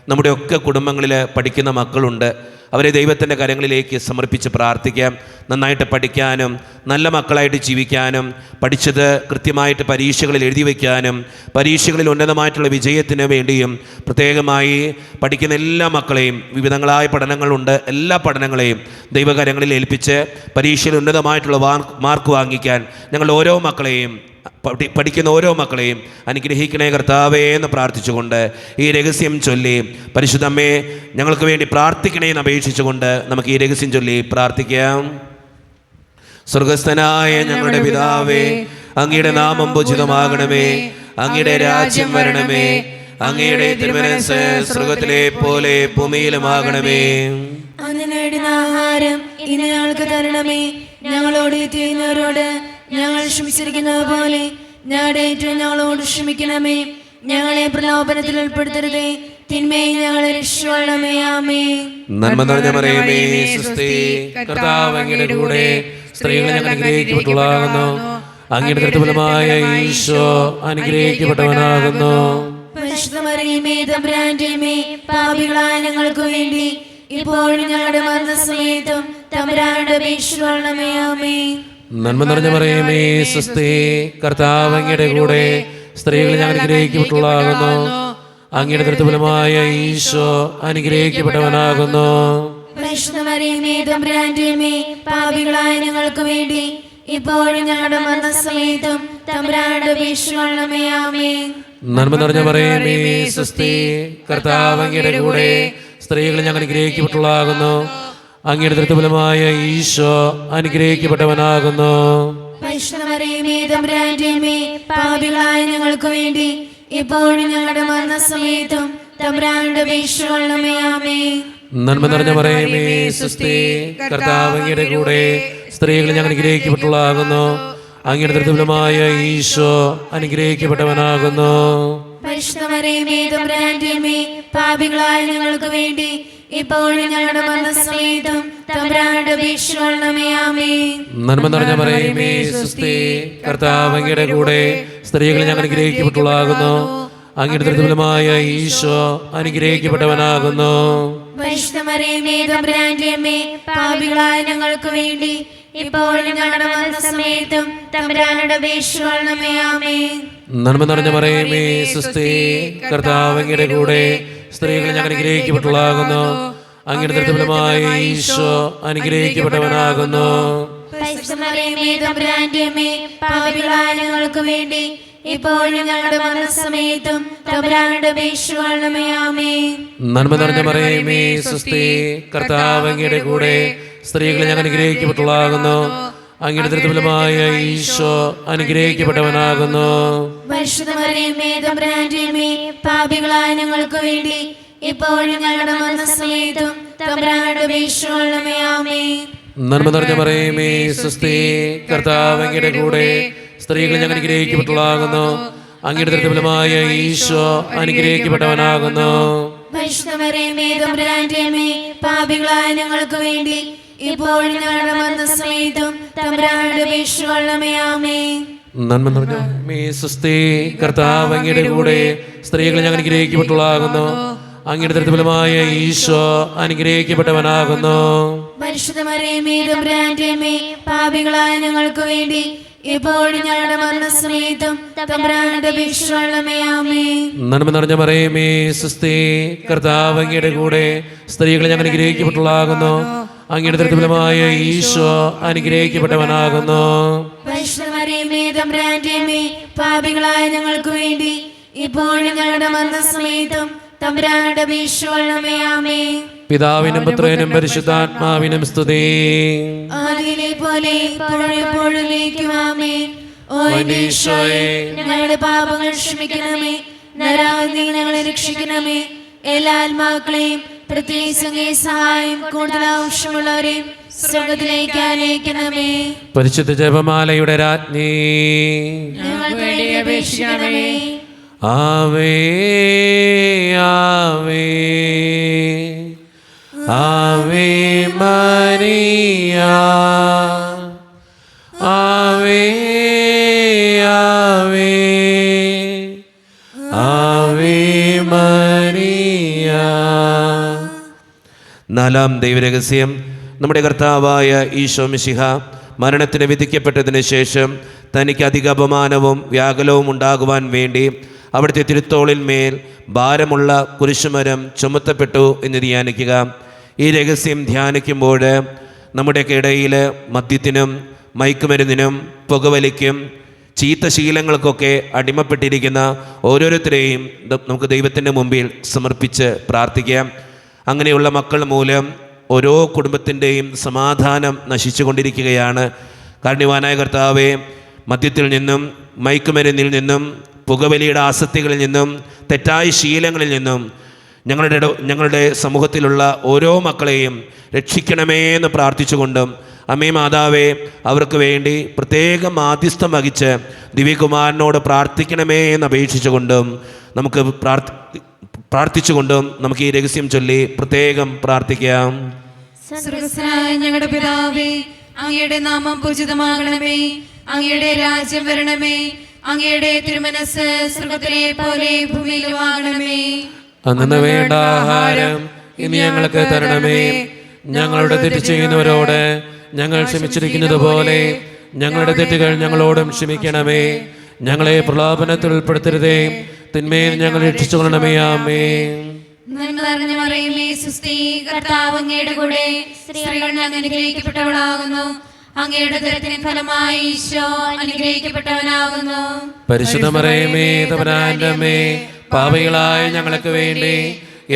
നമ്മുടെ ഒക്കെ കുടുംബങ്ങളിൽ പഠിക്കുന്ന മക്കളുണ്ട്. അവരെ ദൈവത്തിൻ്റെ കരങ്ങളിലേക്ക് സമർപ്പിച്ച് പ്രാർത്ഥിക്കാം. നന്നായിട്ട് പഠിക്കാനും നല്ല മക്കളായിട്ട് ജീവിക്കാനും പഠിച്ചത് കൃത്യമായിട്ട് പരീക്ഷകളിൽ എഴുതി വയ്ക്കാനും പരീക്ഷകളിൽ ഉന്നതമായിട്ടുള്ള വിജയത്തിന് വേണ്ടിയും പ്രത്യേകമായി പഠിക്കുന്ന എല്ലാ മക്കളെയും, വിവിധങ്ങളായ പഠനങ്ങളുണ്ട്, എല്ലാ പഠനങ്ങളെയും ദൈവകരങ്ങളിൽ ഏൽപ്പിച്ച് പരീക്ഷയിൽ ഉന്നതമായിട്ടുള്ള മാർക്ക് വാങ്ങിക്കാൻ ഞങ്ങളുടെ ഓരോ മക്കളെയും, പഠിക്കുന്ന ഓരോ മക്കളെയും അനുഗ്രഹിക്കണേ കർത്താവേ എന്ന് പ്രാർത്ഥിച്ചുകൊണ്ട് ഈ രഹസ്യം ചൊല്ലി, പരിശുദ്ധമ്മേ ഞങ്ങൾക്ക് വേണ്ടി പ്രാർത്ഥിക്കണേ എന്ന് അപേക്ഷിച്ചുകൊണ്ട് നമുക്ക് ഈ രഹസ്യം ചൊല്ലി പ്രാർത്ഥിക്കാം. സ്വർഗസ്ഥനായ ഞങ്ങളുടെ പിതാവേ, അങ്ങയുടെ നാമം പൂജിതമാകണമേ, അങ്ങയുടെ രാജ്യം വരണമേ, അങ്ങയുടെ തിരുമനസ്സ് സ്വർഗത്തിലെ പോലെ ഭൂമിയിലുമാകണമേ.
അന്ന് നേടുന്ന ആഹാരം ഇന്ന് ഞങ്ങൾക്ക് തരണമേ. ഞങ്ങളോട് ചെയ്യുന്നവരോട് ഞങ്ങൾ ക്ഷമിച്ചിരിക്കുന്നത് പോലെ ഞങ്ങളുടെ ഏറ്റവും ഞങ്ങളോട് ക്ഷമിക്കണമേ. ഞങ്ങളെ പ്രലോഭനത്തിൽ ഉൾപ്പെടുത്തരുതേ, തിന്മയെ ഞങ്ങളെ രക്ഷിക്കണമേ. ആമേൻ.
നന്മ നിറഞ്ഞ മറിയമേ,
സ്വസ്തി, കർത്താവ് അങ്ങയുടെ കൂടെ സ്ത്രീകളെ ഞങ്ങൾ അനുഗ്രഹിക്കപ്പെട്ടവളാകുന്നു. അങ്ങയുടെ കൃത്യഫലമായ ഈശോ അനുഗ്രഹിക്കപ്പെട്ടവനാകുന്നു.
പരിശുദ്ധ മറിയമേ, തമ്പുരാന്റെ അമ്മേ, പാപികളായ ഞങ്ങൾക്ക് വേണ്ടി ഇപ്പോഴും ഞങ്ങളുടെ മരണസമയത്തും തമ്പുരാനോട് അപേക്ഷിക്കണമേ. ആമേൻ.
നന്മ നിറഞ്ഞ മറിയമേ, സ്വസ്തി, കർത്താവ് അങ്ങയുടെ കൂടെ സ്ത്രീകളെ ഞങ്ങൾ അനുഗ്രഹിക്കപ്പെട്ടവളാകുന്നു. അങ്ങയുടെ കൃത്യഫലമായ ഈശോ അനുഗ്രഹിക്കപ്പെട്ടവനാകുന്നു.
പരിശുദ്ധ മറിയമേ, തമ്പുരാന്റെ അമ്മേ, പാപികളായ ഞങ്ങൾക്ക് വേണ്ടി ഇപ്പോഴും ഞങ്ങളുടെ മരണസമയത്തും തമ്പുരാനോട് അപേക്ഷിക്കണമേ. ആമേൻ.
നന്മ നിറഞ്ഞ മറിയമേ, സ്വസ്തി, കർത്താവ് അങ്ങയുടെ കൂടെ സ്ത്രീകളെ ഞങ്ങൾ അനുഗ്രഹിക്കപ്പെട്ടവളാകുന്നു. അങ്ങയുടെ കൃത്യഫലമായ ഈശോ അനുഗ്രഹിക്കപ്പെട്ടവനാകുന്നു.
പരിശുദ്ധ മറിയമേ, തമ്പുരാന്റെ അമ്മേ, പാപികളായ ഞങ്ങൾക്ക് വേണ്ടി ഇപ്പോഴും ഞങ്ങളുടെ മരണസമയത്തും തമ്പുരാനോട് അപേക്ഷിക്കണമേ. ആമേൻ.
നന്മ നിറഞ്ഞ മറിയമേ, സ്വസ്തി, കർത്താവ് അങ്ങയുടെ കൂടെ സ്ത്രീകളെ ഞങ്ങൾ അനുഗ്രഹിക്കപ്പെട്ടവളാകുന്നു. അങ്ങയുടെ കൃത്യഫലമായ ഈശോ അനുഗ്രഹിക്കപ്പെട്ടവനാകുന്നു.
പരിശുദ്ധ മറിയമേ, തമ്പുരാന്റെ അമ്മേ, പാപികളായ ഞങ്ങൾക്ക് വേണ്ടി ഇപ്പോഴും ഞങ്ങളുടെ മരണസമയത്തും തമ്പുരാനോട് അപേക്ഷിക്കണമേ. ആമേൻ.
നന്മ നിറഞ്ഞ മറിയമേ, സ്വസ്തി, കർത്താവ് അങ്ങയുടെ കൂടെ സ്ത്രീകളെ ഞങ്ങൾ അനുഗ്രഹിക്കപ്പെട്ടവളാകുന്നു. അങ്ങയുടെ കൃത്യഫലമായ ഈശോ അനുഗ്രഹിക്കപ്പെട്ടവനാകുന്നു.
പരിശുദ്ധ മറിയമേ, തമ്പുരാന്റെ അമ്മേ, പാപികളായ ഞങ്ങൾക്ക് വേണ്ടി ഇപ്പോഴും ഞങ്ങളുടെ മരണസമയത്തും തമ്പുരാനോട് അപേക്ഷിക്കണമേ. ആമേൻ.
നന്മ നിറഞ്ഞ മറിയമേ, സ്വസ്തി, കർത്താവ് അങ്ങയുടെ കൂടെ സ്ത്രീകളെ ഞങ്ങൾ അനുഗ്രഹിക്കപ്പെട്ടവളാകുന്നു. അങ്ങയുടെ കൃത്യഫലമായ ഈശോ അനുഗ്രഹിക്കപ്പെട്ടവനാകുന്നു.
പരിശുദ്ധ മറിയമേ, തമ്പുരാന്റെ അമ്മേ, പാപികളായ ഞങ്ങൾക്ക് വേണ്ടി ഇപ്പോഴും ഞങ്ങളുടെ മരണസമയത്തും തമ്പുരാനോട് അപേക്ഷിക്കണമേ. ആമേൻ.
നന്മ നിറഞ്ഞ മറിയമേ, സ്വസ്തി, കർത്താവ് അങ്ങയുടെ കൂടെ സ്ത്രീകളെ ഞങ്ങൾ അനുഗ്രഹിക്കപ്പെട്ടവളാകുന്നു. അങ്ങയുടെ കൃത്യഫലമായ ഈശോ അനുഗ്രഹിക്കപ്പെട്ടവനാകുന്നു.
പരിശുദ്ധ മറിയമേ, തമ്പുരാന്റെ അമ്മേ, പാപികളായ ഞങ്ങൾക്ക് വേണ്ടി ഇപ്പോഴും ഞങ്ങളുടെ മരണസമയത്തും തമ്പുരാനോട് അപേക്ഷിക്കണമേ. ആമേൻ.
നന്മ നിറഞ്ഞ മറിയമേ, സ്വസ്തി, കർത്താവ് അങ്ങയുടെ കൂടെ സ്ത്രീകളെ ഞങ്ങൾ അനുഗ്രഹിക്കപ്പെട്ടവളാകുന്നു. അങ്ങയുടെ കൃത്യഫലമായ ഈശോ അനുഗ്രഹിക്കപ്പെട്ടവനാകുന്നു.
പരിശുദ്ധ മറിയമേ, തമ്പുരാന്റെ അമ്മേ, പാപികളായ ഞങ്ങൾക്ക് വേണ്ടി ഇപ്പോഴും ഞങ്ങളുടെ മരണസമയത്തും തമ്പുരാനോട് അപേക്ഷിക്കണമേ. ആമേൻ.
നന്മ നിറഞ്ഞ മേ, സ്വസ്തി, കർത്താവ് അങ്ങയുടെ കൂടെ സ്ത്രീകളെ ഞങ്ങൾ അനുഗ്രഹിക്കപ്പെട്ടവളാകുന്നു. അങ്ങയുടെ കൃത്യഫലമായ ഈശോ അനുഗ്രഹിക്കപ്പെട്ടവനാകുന്നു.
പരിശുദ്ധ മറിയമേ, തമ്പുരാന്റെ അമ്മേ, പാപികളായ ഞങ്ങൾക്ക് വേണ്ടി ഇപ്പോഴും ഞങ്ങളുടെ മരണസമയത്തും തമ്പുരാനോട് അപേക്ഷിക്കണമേ. ആമേൻ.
നന്മ നിറഞ്ഞ മറിയമേ, സ്വസ്തി, കർത്താവ് അങ്ങയുടെ കൂടെ സ്ത്രീകളെ ഞങ്ങൾ അനുഗ്രഹിക്കപ്പെട്ടവളാകുന്നു. അങ്ങയുടെ കൃത്യഫലമായ ഈശോ അനുഗ്രഹിക്കപ്പെട്ടവനാകുന്നു.
പരിശുദ്ധ മറിയമേ, തമ്പുരാന്റെ അമ്മേ, പാപികളായ ഞങ്ങൾക്ക് വേണ്ടി ഇപ്പോഴും ഞങ്ങളുടെ മരണസമയത്തും തമ്പുരാനോട് അപേക്ഷിക്കണമേ. ആമേൻ.
പിതാവിനും പുത്രനും പരിശുദ്ധാത്മാവിനും സ്തുതി.
ആദിയിലെ പോലെ ഇപ്പോഴും എപ്പോഴും ആമേൻ. ഓ
എൻ്റെ ഈശോയെ,
ഞങ്ങളുടെ പാപങ്ങൾ ക്ഷമിക്കണമേ, നരകാഗ്നിയിൽ ഞങ്ങളെ രക്ഷിക്കണമേ. എല്ലാ ആത്മാക്കളെയും പ്രത്യേകിച്ച് അങ്ങേ സഹായം കൂടുതൽ ആവശ്യമുള്ളവരെയും സ്വർഗത്തിലേക്ക് അനയിക്കണമേ.
പരിശുദ്ധ ജപമാലയുടെ രാജ്ഞി,
ഞങ്ങൾക്ക് വേണ്ടി അപേക്ഷിക്കണമേ.
ആവേ ആവേ ആവേ മരിയ, ആവേ ആവേ ആവേ മരിയ.
നാലാം ദൈവരഹസ്യം, നമ്മുടെ കർത്താവായ ഈശോ മിശിഹ മരണത്തിന് വിധിക്കപ്പെട്ടതിന് ശേഷം തനിക്ക് അധിക അപമാനവും വ്യാകുലവും ഉണ്ടാകുവാൻ വേണ്ടി അവിടുത്തെ തിരുത്തോളിന്മേൽ ഭാരമുള്ള കുരിശുമരം ചുമത്തപ്പെട്ടു എന്ന് ധ്യാനിക്കുക. ഈ രഹസ്യം ധ്യാനിക്കുമ്പോൾ നമ്മുടെയൊക്കെ ഇടയിൽ മദ്യത്തിനും മയക്കുമരുന്നിനും പുകവലിക്കും ചീത്ത ശീലങ്ങൾക്കൊക്കെ അടിമപ്പെട്ടിരിക്കുന്ന ഓരോരുത്തരെയും നമുക്ക് ദൈവത്തിൻ്റെ മുമ്പിൽ സമർപ്പിച്ച് പ്രാർത്ഥിക്കാം. അങ്ങനെയുള്ള മക്കൾ മൂലം ഓരോ കുടുംബത്തിൻ്റെയും സമാധാനം നശിച്ചുകൊണ്ടിരിക്കുകയാണ്. കാരുണ്യവാനായ കർത്താവേ, മദ്യത്തിൽ നിന്നും മയക്കുമരുന്നിൽ നിന്നും പുകവലിയുടെ ആസക്തികളിൽ നിന്നും തെറ്റായ ശീലങ്ങളിൽ നിന്നും ഞങ്ങളുടെ സമൂഹത്തിലുള്ള ഓരോ മക്കളെയും രക്ഷിക്കണമേ എന്ന് പ്രാർത്ഥിച്ചുകൊണ്ടും, അമ്മേ മാതാവേ, അവർക്ക് വേണ്ടി പ്രത്യേകം മാധ്യസ്ഥം വഹിച്ച് ദിവ്യകുമാരനോട് പ്രാർത്ഥിക്കണമേ എന്ന് അപേക്ഷിച്ചുകൊണ്ടും നമുക്ക് പ്രാർത്ഥിച്ചുകൊണ്ടും നമുക്ക് ഈ രഹസ്യം ചൊല്ലി പ്രത്യേകം പ്രാർത്ഥിക്കാം.
സ്വർഗ്ഗസ്ഥനായ ഞങ്ങളുടെ പിതാവേ, അങ്ങയുടെ നാമം പൂജിതമാകണമേ. അങ്ങയുടെ രാജ്യം വരണമേ. അങ്ങയുടെ തിരുമനസ്സ് സ്വർഗ്ഗത്തിലെ പോലെ ഭൂമിയിലുമാകണമേ.
അന്നു വേണ്ട ആഹാരം ഇനി ഞങ്ങൾക്ക് തരണമേ. ഞങ്ങളുടെ തെറ്റ് ചെയ്യുന്നവരോട് ഞങ്ങൾ ക്ഷമിച്ചിരിക്കുന്നത് പോലെ ഞങ്ങളുടെ തെറ്റുകൾ ഞങ്ങളോടും ക്ഷമിക്കണമേ. ഞങ്ങളെ പ്രലോഭനത്തിൽ ഉൾപ്പെടുത്തരുതേ, തിന്മയിൽ ഞങ്ങൾ രക്ഷിച്ചുകൊള്ളണമേ. ആമേൻ.
നന്മ നിറഞ്ഞ മറിയമേ, സുസ്തി, കർത്താവ് അങ്ങയുടെ കൂടെ, സ്ത്രീകൾ അങ്ങ് അനുഗ്രഹിക്കപ്പെട്ടവളാകുന്നു. അങ്ങയുടെ ഉദരത്തിൻ ഫലമായി ഈശോ അനുഗ്രഹിക്കപ്പെട്ടവനാകുന്നു.
പരിശുദ്ധ മറിയമേ, തമ്പുരാന്റെ അമ്മേ, പാപികളായ ഞങ്ങൾക്ക് വേണ്ടി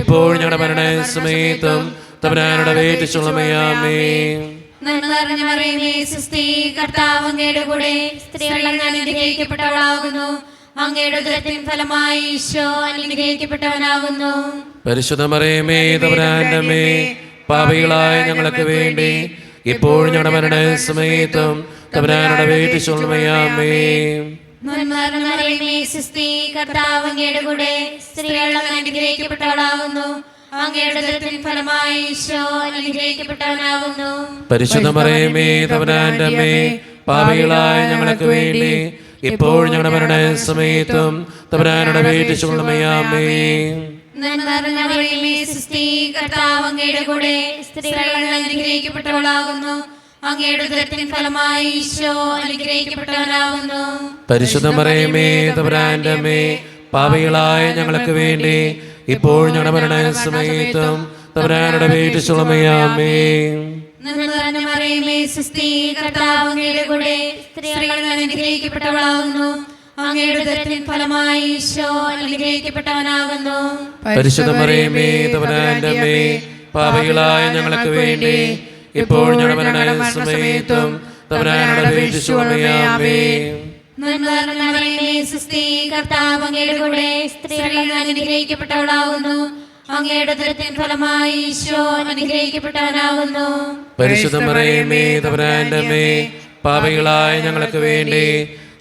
ഇപ്പോൾ ഞങ്ങളുടെ മരണസമയത്തും തമ്പുരാനോട് അപേക്ഷിച്ചുകൊള്ളണമേ. ആമേൻ.
നന്മ നിറഞ്ഞ മറിയമേ, സുസ്തി, കർത്താവ് അങ്ങയുടെ കൂടെ, സ്ത്രീകൾ അങ്ങ് അനുഗ്രഹിക്കപ്പെട്ടവളാകുന്നു. അങ്ങയുടെ ഉദരത്തിൻ ഫലമായി ഈശോ അനുഗ്രഹിക്കപ്പെട്ടവനാകുന്നു.
പരിശുദ്ധ മറിയമേ, തമ്പുരാന്റെ അമ്മേ, പാപികളായ ഞങ്ങൾക്ക് വേണ്ടി ഇപ്പോൾ ഞങ്ങളുടെ മരണസമയത്തും തമ്പുരാനോട് അപേക്ഷിച്ചുകൊള്ളണമേ. ആമേൻ.
നന്മ നിറഞ്ഞ മറിയമേ, സുസ്തി, കർത്താവ് അങ്ങയുടെ കൂടെ, സ്ത്രീകൾ അങ്ങ് അനുഗ്രഹിക്കപ്പെട്ടവളാകുന്നു. അങ്ങയുടെ ഉദരത്തിൻ ഫലമായി ഈശോ അനുഗ്രഹിക്കപ്പെട്ടവനാകുന്നു.
പരിശുദ്ധ മറിയമേ, തമ്പുരാന്റെ അമ്മേ, പാപികളായ ഞങ്ങൾക്ക് വേണ്ടി ഇപ്പോൾ ഞങ്ങളുടെ മരണസമയത്തും തമ്പുരാനോട് അപേക്ഷിച്ചുകൊള്ളണമേ. ആമേൻ.
നന്മ നിറഞ്ഞ മറിയമേ, സുസ്തി, കർത്താവ് അങ്ങയുടെ കൂടെ, സ്ത്രീകൾ അങ്ങ് അനുഗ്രഹിക്കപ്പെട്ടവളാകുന്നു. അങ്ങയുടെ ഉദരത്തിൻ ഫലമായി ഈശോ അനുഗ്രഹിക്കപ്പെട്ടവനാകുന്നു.
പരിശുദ്ധ മറിയമേ, തമ്പുരാന്റെ അമ്മേ, പാപികളായ ഞങ്ങൾക്ക് വേണ്ടി ഇപ്പോൾ ഞങ്ങളുടെ മരണസമയത്തും തമ്പുരാനോട് അപേക്ഷിച്ചുകൊള്ളണമേ. ആമേൻ.
നന്മ നിറഞ്ഞ മറിയമേ, സുസ്തി, കർത്താവ് അങ്ങയുടെ കൂടെ, സ്ത്രീകൾ അങ്ങ് അനുഗ്രഹിക്കപ്പെട്ടവളാകുന്നു. അങ്ങയുടെ ഉദരത്തിൻ ഫലമായി ഈശോ അനുഗ്രഹിക്കപ്പെട്ടവനാകുന്നു.
പരിശുദ്ധ മറിയമേ, തമ്പുരാന്റെ അമ്മേ, പാപികളായ ഞങ്ങൾക്ക് വേണ്ടി ഇപ്പോൾ ഞങ്ങളുടെ മരണസമയത്തും തമ്പുരാനോട് അപേക്ഷിച്ചുകൊള്ളണമേ. ആമേൻ.
നന്മ നിറഞ്ഞ മറിയമേ, സുസ്തി, കർത്താവ് അങ്ങയുടെ കൂടെ, സ്ത്രീകൾ അങ്ങ് അനുഗ്രഹിക്കപ്പെട്ടവളാകുന്നു. അങ്ങയുടെ ഉദരത്തിൻ ഫലമായി ഈശോ അനുഗ്രഹിക്കപ്പെട്ടവനാകുന്നു.
പരിശുദ്ധ മറിയമേ, തമ്പുരാന്റെ അമ്മേ, പാപികളായ ഞങ്ങൾക്ക് വേണ്ടി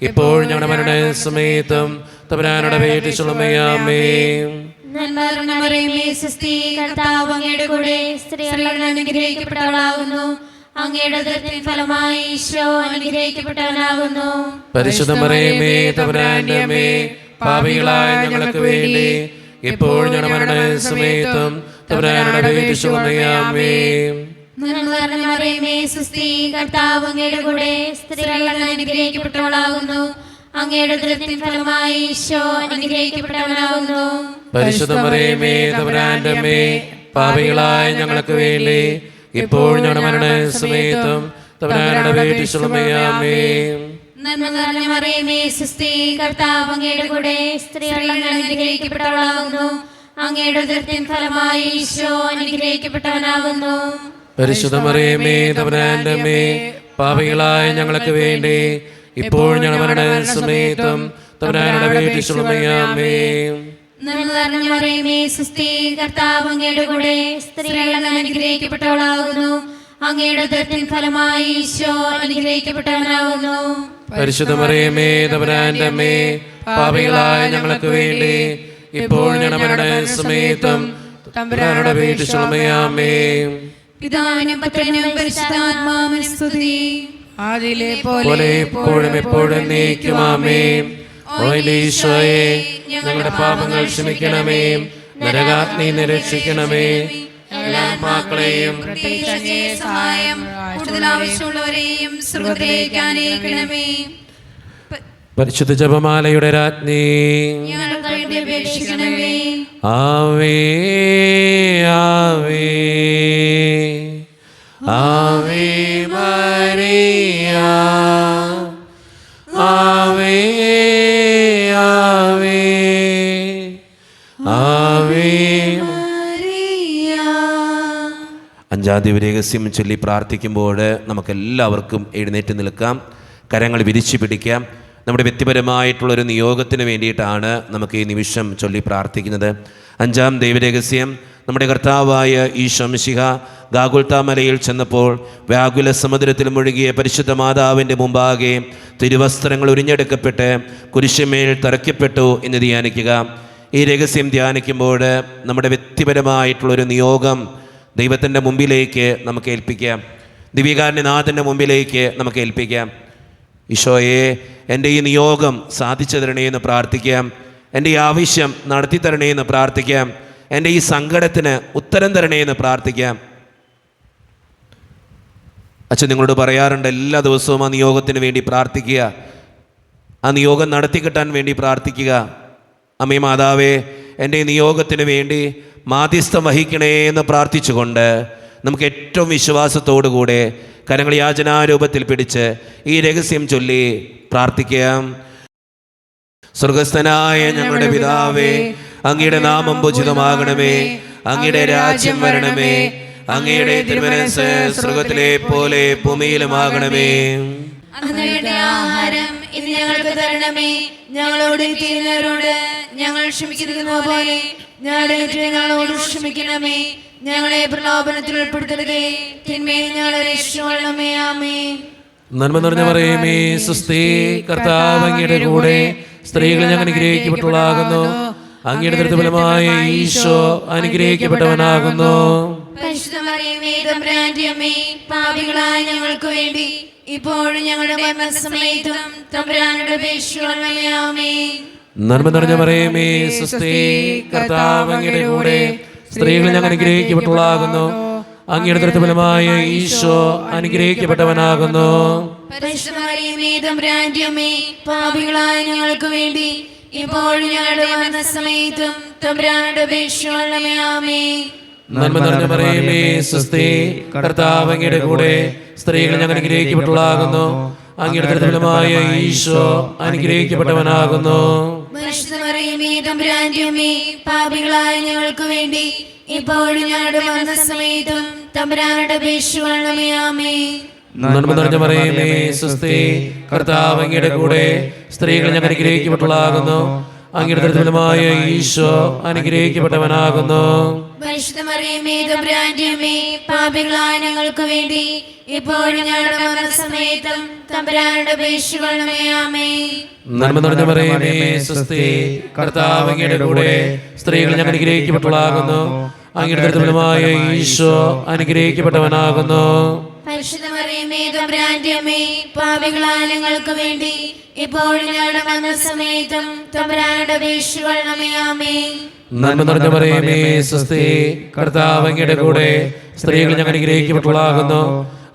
ഇപ്പോൾ ഞങ്ങളുടെ മരണസമയത്തും തമ്പുരാനോട് അപേക്ഷിച്ചുകൊള്ളണമേ. ആമേൻ.
നന്മ നിറഞ്ഞ മറിയമേ, സുസ്തി, കർത്താവ് അങ്ങയുടെ കൂടെ, സ്ത്രീകൾ അങ്ങ് അനുഗ്രഹിക്കപ്പെട്ടവളാകുന്നു. അങ്ങയുടെ ഉദരത്തിൻ ഫലമായി ഈശോ അനുഗ്രഹിക്കപ്പെട്ടവനാകുന്നു.
പരിശുദ്ധ മറിയമേ, തമ്പുരാന്റെ അമ്മേ, പാപികളായ ഞങ്ങൾക്ക് വേണ്ടി ഇപ്പോൾ ഞങ്ങളുടെ മരണസമയത്തും തമ്പുരാനോട് അപേക്ഷിച്ചുകൊള്ളണമേ. ആമേൻ.
നന്മ നിറഞ്ഞ മറിയമേ, സുസ്തി, കർത്താവ് അങ്ങയുടെ കൂടെ, സ്ത്രീകൾ അങ്ങ് അനുഗ്രഹിക്കപ്പെട്ടവളാകുന്നു. അങ്ങയുടെ ഉദരത്തിൻ ഫലമായി ഈശോ അനുഗ്രഹിക്കപ്പെട്ടവനാകുന്നു.
പരിശുദ്ധ മറിയമേ, തമ്പുരാന്റെ അമ്മേ, പാപികളായ ഞങ്ങൾക്ക് വേണ്ടി ഇപ്പോൾ ഞങ്ങളുടെ മരണസമയത്തും തമ്പുരാനോട് അപേക്ഷിച്ചുകൊള്ളണമേ. ആമേൻ.
നന്മ നിറഞ്ഞ മറിയമേ, സുസ്തി, കർത്താവ് അങ്ങയുടെ കൂടെ, സ്ത്രീകൾ അങ്ങ് അനുഗ്രഹിക്കപ്പെട്ടവളാകുന്നു. അങ്ങയുടെ ഉദരത്തിൻ ഫലമായി ഈശോ അനുഗ്രഹിക്കപ്പെട്ടവനാകുന്നു.
പരിശുദ്ധ മറിയമേ, തമ്പുരാന്റെ അമ്മേ, പാപികളായ ഞങ്ങൾക്ക് വേണ്ടി ഇപ്പോൾ ഞങ്ങളുടെ മരണസമയത്തും തമ്പുരാനോട് അപേക്ഷിച്ചുകൊള്ളണമേ. ആമേൻ.
നന്മ നിറഞ്ഞ മറിയമേ സുസ്ഥി, കർത്താവ് അങ്ങയുടെ കൂടെ സ്ത്രീകൾ അനുഗ്രഹിക്കപ്പെട്ടവളാകുന്നു. അങ്ങയുടെ ഉദരത്തിൻ ഫലമായി ഈശോ അനുഗ്രഹിക്കപ്പെട്ടവനാകുന്നു.
പരിശുദ്ധ മറിയമേ തമ്പുരാന്റെ അമ്മേ, പാപികളായ ഞങ്ങൾക്ക് വേണ്ടി ഇപ്പോൾ ഞങ്ങളുടെ സമയത്തും തമ്പുരാനോട് അപേക്ഷിച്ചുകൊള്ളണമേ.
പിതാവിനും പുത്രനും പരിശുദ്ധാത്മാവിനും സ്തുതി.
ആദിയിലെ
പോലെ എപ്പോഴും എപ്പോഴും എന്നേക്കും ആമേൻ. ഓ എൻ്റെ ഈശോയെ, ഞങ്ങളുടെ പാപങ്ങൾ ക്ഷമിക്കണമേ, നരകാഗ്നിയിൽ നിന്ന് രക്ഷിക്കണമേ. എല്ലാ ആത്മാക്കളെയും
പ്രത്യേകിച്ച് അങ്ങേ സഹായം കൂടുതൽ ആവശ്യമുള്ളവരെയും സ്വർഗ്ഗത്തിലേക്ക് ആനയിക്കണമേ.
പരിശുദ്ധ ജപമാലയുടെ രാജ്ഞി,
ഞങ്ങൾക്ക് വേണ്ടി അപേക്ഷിക്കണമേ.
ആവേ ആവേ ആവേ മരിയ, ആവേ ആവേ ആവേ. അഞ്ചാം ദിവരഹസ്യം ചൊല്ലി പ്രാർത്ഥിക്കുമ്പോൾ നമുക്കെല്ലാവർക്കും എഴുന്നേറ്റ് നിൽക്കാം, കരങ്ങൾ വിരിച്ചു പിടിക്കാം. നമ്മുടെ വ്യക്തിപരമായിട്ടുള്ളൊരു നിയോഗത്തിന് വേണ്ടിയിട്ടാണ് നമുക്ക് ഈ നിമിഷം ചൊല്ലി പ്രാർത്ഥിക്കുന്നത്. അഞ്ചാം ദൈവരഹസ്യം, നമ്മുടെ കർത്താവായ ഈശോ മിശിഹ ഗാഗുൽത്താ മലയിൽ ചെന്നപ്പോൾ വ്യാകുല സമുദ്രത്തിൽ മുഴുകിയ പരിശുദ്ധ മാതാവിൻ്റെ മുമ്പാകെ തിരുവസ്ത്രങ്ങൾ ഉരിഞ്ഞെടുക്കപ്പെട്ട് കുരിശുമേൽ തറയ്ക്കപ്പെട്ടു എന്ന് ധ്യാനിക്കുക. ഈ രഹസ്യം ധ്യാനിക്കുമ്പോൾ നമ്മുടെ വ്യക്തിപരമായിട്ടുള്ളൊരു നിയോഗം ദൈവത്തിൻ്റെ മുമ്പിലേക്ക് നമുക്ക് ഏൽപ്പിക്കാം, ദിവ്യകാരുണ്യനാഥൻ്റെ മുമ്പിലേക്ക് നമുക്ക് ഏൽപ്പിക്കാം. ഈശോയെ, എൻ്റെ ഈ നിയോഗം സാധിച്ചു തരണേ എന്ന് പ്രാർത്ഥിക്കാം. എൻ്റെ ഈ ആവശ്യം നടത്തി തരണേ എന്ന് പ്രാർത്ഥിക്കാം. എൻ്റെ ഈ സങ്കടത്തിന് ഉത്തരം തരണേ എന്ന് പ്രാർത്ഥിക്കാം. അച്ഛൻ നിങ്ങളോട് പറയാറുണ്ട്, എല്ലാ ദിവസവും ആ നിയോഗത്തിന് വേണ്ടി പ്രാർത്ഥിക്കുക, ആ നിയോഗം നടത്തി കിട്ടാൻ വേണ്ടി പ്രാർത്ഥിക്കുക. അമ്മേ മാതാവേ, എൻ്റെ ഈ നിയോഗത്തിന് വേണ്ടി മാധ്യസ്ഥം വഹിക്കണേ എന്ന് പ്രാർത്ഥിച്ചുകൊണ്ട് നമുക്ക് ഏറ്റവും വിശ്വാസത്തോടു കൂടെ കരങ്ങൾ യാചനാരൂപത്തിൽ പിടിച്ച് ഈ രഹസ്യം ചൊല്ലി പ്രാർത്ഥിക്കാം. സ്വർഗസ്ഥനായ ഞങ്ങളുടെ പിതാവേ, അങ്ങയുടെ നാമം പൂജിതമാകണമേ, അങ്ങയുടെ രാജ്യം വരണമേ, അങ്ങയുടെ തിരുമനസ്സ് സ്വർഗത്തിലെ പോലെ ഭൂമിയിലുമാകണമേ.
അങ്ങയുടെ ആഹാരം ഇന്ന് ഞങ്ങൾക്ക് തരണമേ. ഞങ്ങളോട് ചെയ്യുന്നവരോട് ഞങ്ങൾ ക്ഷമിക്കുന്നത് പോലെ ഞങ്ങളോട് ക്ഷമിക്കണമേ. ഞങ്ങളെ പ്രലോഭനത്തിൽ ഉൾപ്പെടുത്തരുതേ, തിന്മയിൽ ഞങ്ങളെ രക്ഷിക്കണമേ. ആമേൻ.
നന്മ നിറഞ്ഞ മറിയമേ സുസ്ഥി, കർത്താവ് അങ്ങയുടെ കൂടെ സ്ത്രീകൾ ഞങ്ങൾ അനുഗ്രഹിക്കപ്പെട്ടവളാകുന്നു. അങ്ങയുടെ ദൃഢഫലമായ ഈശോ അനുഗ്രഹിക്കപ്പെട്ടവനാകുന്നു.
പരിശുദ്ധ മറിയമേ തമ്പുരാന്റെ അമ്മേ, പാപികളായ ഞങ്ങൾക്ക് വേണ്ടി ഇപ്പോഴും ഞങ്ങളുടെ മരണസമയത്തും തമ്പുരാനോട് അപേക്ഷിക്കണമേ. ആമേൻ.
നന്മ നിറഞ്ഞ മറിയമേ സുസ്ഥി, കർത്താവ് അങ്ങയുടെ കൂടെ സ്ത്രീകൾ ഞങ്ങൾ അനുഗ്രഹിക്കപ്പെട്ടവളാകുന്നു. അങ്ങയുടെ ദൃഢഫലമായ ഈശോ അനുഗ്രഹിക്കപ്പെട്ടവനാകുന്നു.
പരിശുദ്ധ മറിയമേ തമ്പുരാന്റെ അമ്മേ, പാപികളായ ഞങ്ങൾക്ക് വേണ്ടി ഇപ്പോഴും ഞങ്ങളുടെ മരണസമയത്തും തമ്പുരാനോട് അപേക്ഷിക്കണമേ. ആമേൻ.
നന്മ നിറഞ്ഞ മറിയമേ സുസ്ഥി, കർത്താവ് അങ്ങയുടെ കൂടെ സ്ത്രീകൾ ഞങ്ങൾ അനുഗ്രഹിക്കപ്പെട്ടവളാകുന്നു. അങ്ങയുടെ ദൃഢഫലമായ ഈശോ അനുഗ്രഹിക്കപ്പെട്ടവനാകുന്നു.
പരിശുദ്ധ മറിയമേ തമ്പുരാന്റെ അമ്മേ, പാപികളായ ഞങ്ങൾക്ക് വേണ്ടി ഇപ്പോഴും ഞങ്ങളുടെ മരണസമയത്തും തമ്പുരാനോട് അപേക്ഷിക്കണമേ. ആമേൻ.
നന്മ നിറഞ്ഞ മറിയമേ സുസ്ഥി, കർത്താവ് അങ്ങയുടെ കൂടെ സ്ത്രീകൾ ഞങ്ങൾ അനുഗ്രഹിക്കപ്പെട്ടവളാകുന്നു. അങ്ങയുടെ ദൃഢഫലമായ ഈശോ അനുഗ്രഹിക്കപ്പെട്ടവനാകുന്നു.
പരിശുദ്ധ മറിയമേ തമ്പുരാന്റെ അമ്മേ, പാപികളായ ഞങ്ങൾക്ക് വേണ്ടി ഇപ്പോഴും ഞങ്ങളുടെ മരണസമയത്തും തമ്പുരാനോട് അപേക്ഷിക്കണമേ. ആമേൻ.
നന്മ നിറഞ്ഞ മറിയമേ സുസ്ഥി, കർത്താവ് അങ്ങയുടെ കൂടെ സ്ത്രീകൾ ഞങ്ങൾ അനുഗ്രഹിക്കപ്പെട്ടവളാകുന്നു. അങ്ങയുടെ ദൃഢഫലമായ ഈശോ അനുഗ്രഹിക്കപ്പെട്ടവനാകുന്നു.
പരിശുദ്ധ മറിയമേ തമ്പുരാന്റെ അമ്മേ, പാപികളായ ഞങ്ങൾക്ക് വേണ്ടി ഇപ്പോഴും ഞങ്ങളുടെ മരണസമയത്തും തമ്പുരാനോട് അപേക്ഷിക്കണമേ. ആമേൻ.
നന്മ നിറഞ്ഞ മറിയമേ സുസ്ഥി, കർത്താവ് അങ്ങയുടെ കൂടെ സ്ത്രീകൾ ഞങ്ങൾ അനുഗ്രഹിക്കപ്പെട്ടവളാകുന്നു.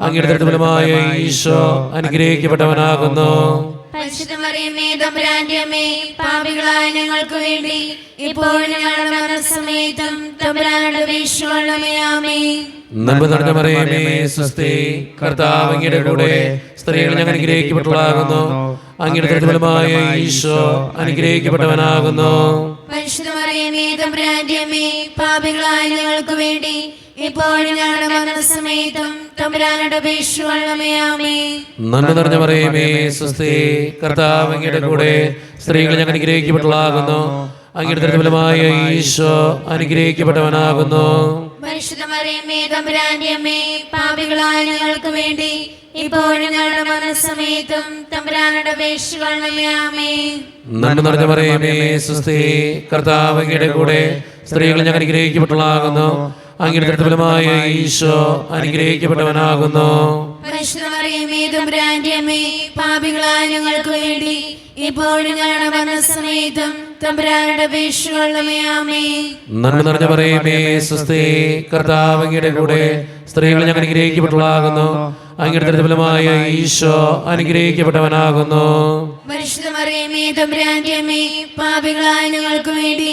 അങ്ങയുടെ ദൃഢഫലമായ ഈശോ അനുഗ്രഹിക്കപ്പെട്ടവനാകുന്നു.
പരിശുദ്ധ മറിയമേ തമ്പുരാന്റെ അമ്മേ, പാപികളായ ഞങ്ങൾക്ക് വേണ്ടി ഇപ്പോഴും ഞങ്ങളുടെ മരണസമയത്തും തമ്പുരാനോട് അപേക്ഷിക്കണമേ. ആമേൻ.
നന്മ നിറഞ്ഞ മറിയമേ സുസ്ഥി, കർത്താവ് അങ്ങയുടെ കൂടെ സ്ത്രീകൾ ഞങ്ങൾ അനുഗ്രഹിക്കപ്പെട്ടവളാകുന്നു. അങ്ങയുടെ ദൃഢഫലമായ ഈശോ അനുഗ്രഹിക്കപ്പെട്ടവനാകുന്നു.
പരിശുദ്ധ മറിയമേ തമ്പുരാന്റെ അമ്മേ, പാപികളായ ഞങ്ങൾക്ക് വേണ്ടി ഇപ്പോഴും ഞങ്ങളുടെ മരണസമയത്തും തമ്പുരാനോട് അപേക്ഷിക്കണമേ. ആമേൻ.
നന്മ നിറഞ്ഞ മറിയമേ സുസ്ഥി, കർത്താവ് അങ്ങയുടെ കൂടെ സ്ത്രീകൾ ഞങ്ങൾ അനുഗ്രഹിക്കപ്പെട്ടവളാകുന്നു. അങ്ങയുടെ ഫലമായ ഈശോ അനുഗ്രഹിക്കപ്പെട്ടവനാകുന്നു.
പരിശുദ്ധ മറിയമേ തമ്പുരാന്റെ അമ്മേ, പാപികളായ ഞങ്ങൾക്ക് വേണ്ടി ഇപ്പോഴും ഞങ്ങളുടെ മരണസമയത്തും തമ്പുരാനോട് അപേക്ഷിക്കണമേ. ആമേൻ.
നന്മ നിറഞ്ഞ മറിയമേ സ്വസ്തി, കർത്താവ് അങ്ങയുടെ കൂടെ സ്ത്രീകൾ ഞങ്ങൾ അനുഗ്രഹിക്കപ്പെട്ടവളാകുന്നു. അങ്ങയുടെ ഫലമായ ഈശോ അനുഗ്രഹിക്കപ്പെട്ടവനാകുന്നു.
പരിശുദ്ധ മറിയമേ തമ്പുരാന്റെ അമ്മേ, പാപികളായ ഞങ്ങൾക്ക് വേണ്ടി ഇപ്പോഴും ഞങ്ങളുടെ മരണസമയത്തും തമ്പുരാനോട് അപേക്ഷിക്കണമേ. ആമേൻ.
നന്മ നിറഞ്ഞ മറിയമേ സ്വസ്തി, കർത്താവ് അങ്ങയുടെ കൂടെ സ്ത്രീകൾ ഞങ്ങൾ അനുഗ്രഹിക്കപ്പെട്ടവളാകുന്നു. അങ്ങയുടെ ഫലമായ ഈശോ അനുഗ്രഹിക്കപ്പെട്ടവനാകുന്നു.
പരിശുദ്ധ മറിയമേ തമ്പുരാന്റെ അമ്മേ, പാപികളായ ഞങ്ങൾക്ക് വേണ്ടി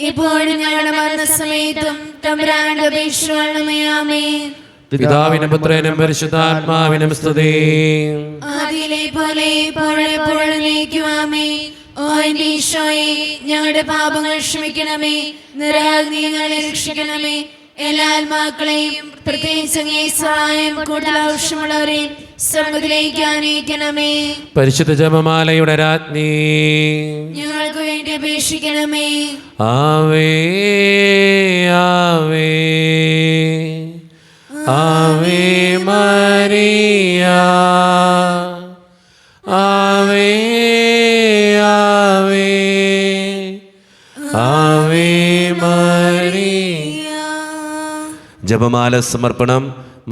ഇപ്പോഴും ഞങ്ങളുടെ മരണസമയത്തും തമ്പുരാനോട് അപേക്ഷിക്കണമേ. ആമേൻ.
പിതാവിനും പുത്രനും പരിശുദ്ധാത്മാവിനും സ്തുതി.
ആദിയിലെ പോലെ ഇപ്പോഴെപ്പോഴും ആമേൻ. ഓ എന്റെ ഈശോയെ, ഞങ്ങളുടെ പാപങ്ങൾ ക്ഷമിക്കണമേ, നിരാഗ്നികളെ രക്ഷിക്കണമേ. എല്ലാ ആത്മാക്കളെയും പ്രത്യേകിച്ച് അങ്ങേ സഹായം കൂടുതൽ ആവശ്യമുള്ളവരെയും സ്വർഗ്ഗത്തിലേക്ക് ആനയിക്കണമേ.
പരിശുദ്ധ ജപമാലയുടെ രാജ്ഞി,
ഞങ്ങൾക്ക് വേണ്ടി അപേക്ഷിക്കണമേ.
ആവേ ആവേ ആവേ മരിയ, ആവേ ആവേ ആവേ മരിയ.
ജപമാല സമർപ്പണം.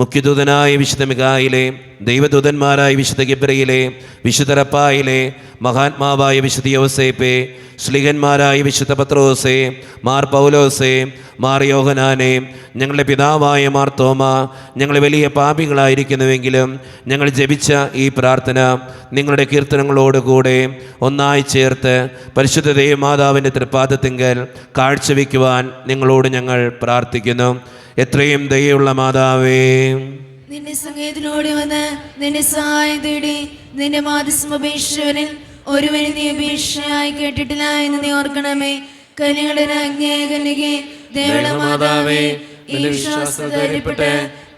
മുഖ്യദൂതനായ വിശുദ്ധ മിഖായിലെ, ദൈവദൂതന്മാരായ വിശുദ്ധ ഗബ്രിയേലേ, വിശുദ്ധ റഫായേലേ, മഹാത്മാവായ വിശുദ്ധ യോസേപ്പേ, ശ്ലീഹന്മാരായ വിശുദ്ധ പത്രോസേ, മാർ പൗലോസേ, മാർ യോഹനാനേ, ഞങ്ങളുടെ പിതാവായ മാർ തോമ, ഞങ്ങൾ വലിയ പാപികളായിരിക്കുന്നുവെങ്കിലും ഞങ്ങൾ ജപിച്ച ഈ പ്രാർത്ഥന നിങ്ങളുടെ കീർത്തനങ്ങളോടുകൂടെ ഒന്നായി ചേർത്ത് പരിശുദ്ധ ദൈവമാതാവിൻ്റെ തൃപ്പാദത്തിങ്കൽ കാഴ്ചവെക്കുവാൻ നിങ്ങളോട് ഞങ്ങൾ പ്രാർത്ഥിക്കുന്നു. എത്രയും ദയയുള്ള മാതാവേ,
നിന്റെ സംഗീതത്തിലൂടെ വന്ന് നിന്റെ സഹായം തേടി നിന്റെ മാധ്യസ്ഥമപേക്ഷവരിൽ ഒരുവന് നീ അപേക്ഷയായി കേട്ടിട്ടില്ല എന്ന് നീ ഓർക്കണമേ. കന്യകളുടെ രാജ്ഞിയായ കന്യകേ, ദയയുള്ള മാതാവേ, ഈ വിശ്വാസപ്പെട്ട്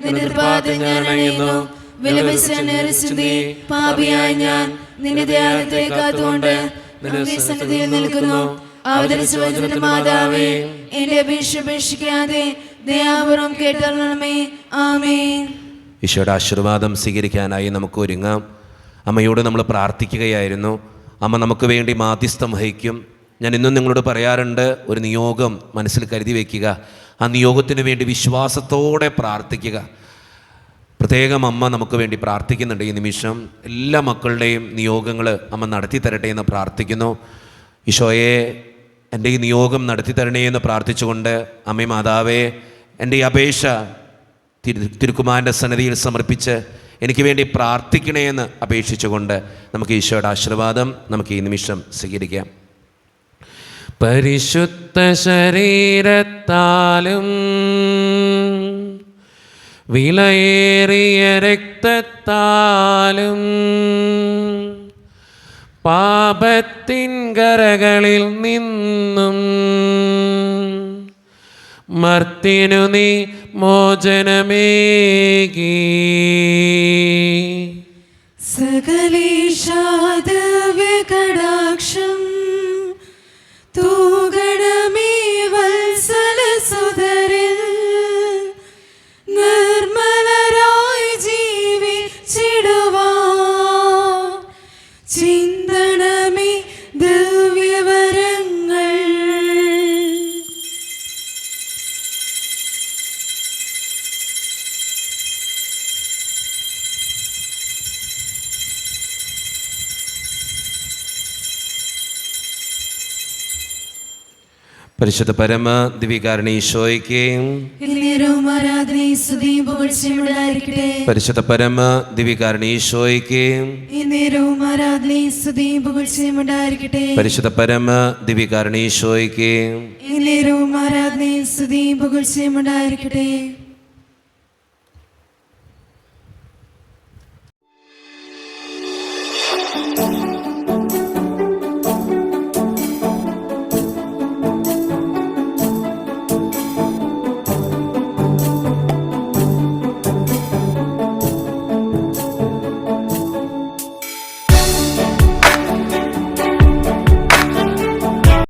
നിന്റെ കൃപാത്തിൽ ഞാൻ അണയുന്നു. വിലപിച്ചി പാപിയായ ഞാൻ നിന്റെ ധ്യാനത്തെ കാത്തുകൊണ്ട് നിന്റെ സന്നിധിയിൽ നിൽക്കുന്നു. അവതരിച്ച വചനത്തിന്റെ മാതാവേ, എന്റെ അപേക്ഷിക്കാതെ ദയാപൂർവം കേട്ടറിയണമേ. ആമേൻ.
ഈശോയുടെ ആശീർവാദം സ്വീകരിക്കാനായി നമുക്ക് ഒരുങ്ങാം. അമ്മയോട് നമ്മൾ പ്രാർത്ഥിക്കുകയായിരുന്നു. അമ്മ നമുക്ക് വേണ്ടി മാധ്യസ്ഥം വഹിക്കും. ഞാൻ ഇന്നും നിങ്ങളോട് പറയാറുണ്ട്, ഒരു നിയോഗം മനസ്സിൽ കരുതി വയ്ക്കുക. ആ നിയോഗത്തിന് വേണ്ടി വിശ്വാസത്തോടെ പ്രാർത്ഥിക്കുക. പ്രത്യേകം അമ്മ നമുക്ക് വേണ്ടി പ്രാർത്ഥിക്കുന്നുണ്ട്. ഈ നിമിഷം എല്ലാ മക്കളുടെയും നിയോഗങ്ങൾ അമ്മ നടത്തി തരട്ടെ എന്ന് പ്രാർത്ഥിക്കുന്നു. ഈശോയെ, എൻ്റെ ഈ നിയോഗം നടത്തി തരണേ എന്ന് പ്രാർത്ഥിച്ചുകൊണ്ട് അമ്മേ മാതാവേ, എൻ്റെ ഈ അപേക്ഷ തിരുക്കുമാരൻ്റെ സന്നിധിയിൽ സമർപ്പിച്ച് എനിക്ക് വേണ്ടി പ്രാർത്ഥിക്കണേ എന്ന് അപേക്ഷിച്ചുകൊണ്ട് നമുക്ക് ഈശോയുടെ ആശീർവാദം നമുക്ക് ഈ നിമിഷം സ്വീകരിക്കാം.
പരിശുദ്ധ ശരീരത്താലും വിലയേറിയ രക്തത്താലും പാപത്തിൻ കരകളിൽ നിന്നും മർത്തിനു നീ മോചനമേകി.
സകലേശാദവ്യകടാക്ഷം തൂഗണമേ വത്സലസുതരിൽ നിർമ്മലരായി ജീവിച്ചിടുവാൻ ചിന്തണമേ ദിവ്യവരങ്ങൾ.
പരിശുദ്ധ പരമ ദിവ്യകാരുണ്യ ഈശോയ്ക്ക്
എന്നേരവും ആരാധനയും സ്തുതിയും പുകഴ്ചയും ഉണ്ടായിരിക്കട്ടെ.
പരിശുദ്ധ പരമ ദിവ്യകാരുണ്യ ഈശോയ്ക്ക്
എന്നേരവും ആരാധനയും സ്തുതിയും പുകഴ്ചയും ഉണ്ടായിരിക്കട്ടെ.
പരിശുദ്ധ പരമ ദിവ്യകാരുണ്യ ഈശോയ്ക്ക്
എന്നേരവും ആരാധനയും സ്തുതിയും പുകഴ്ചയും ഉണ്ടായിരിക്കട്ടെ.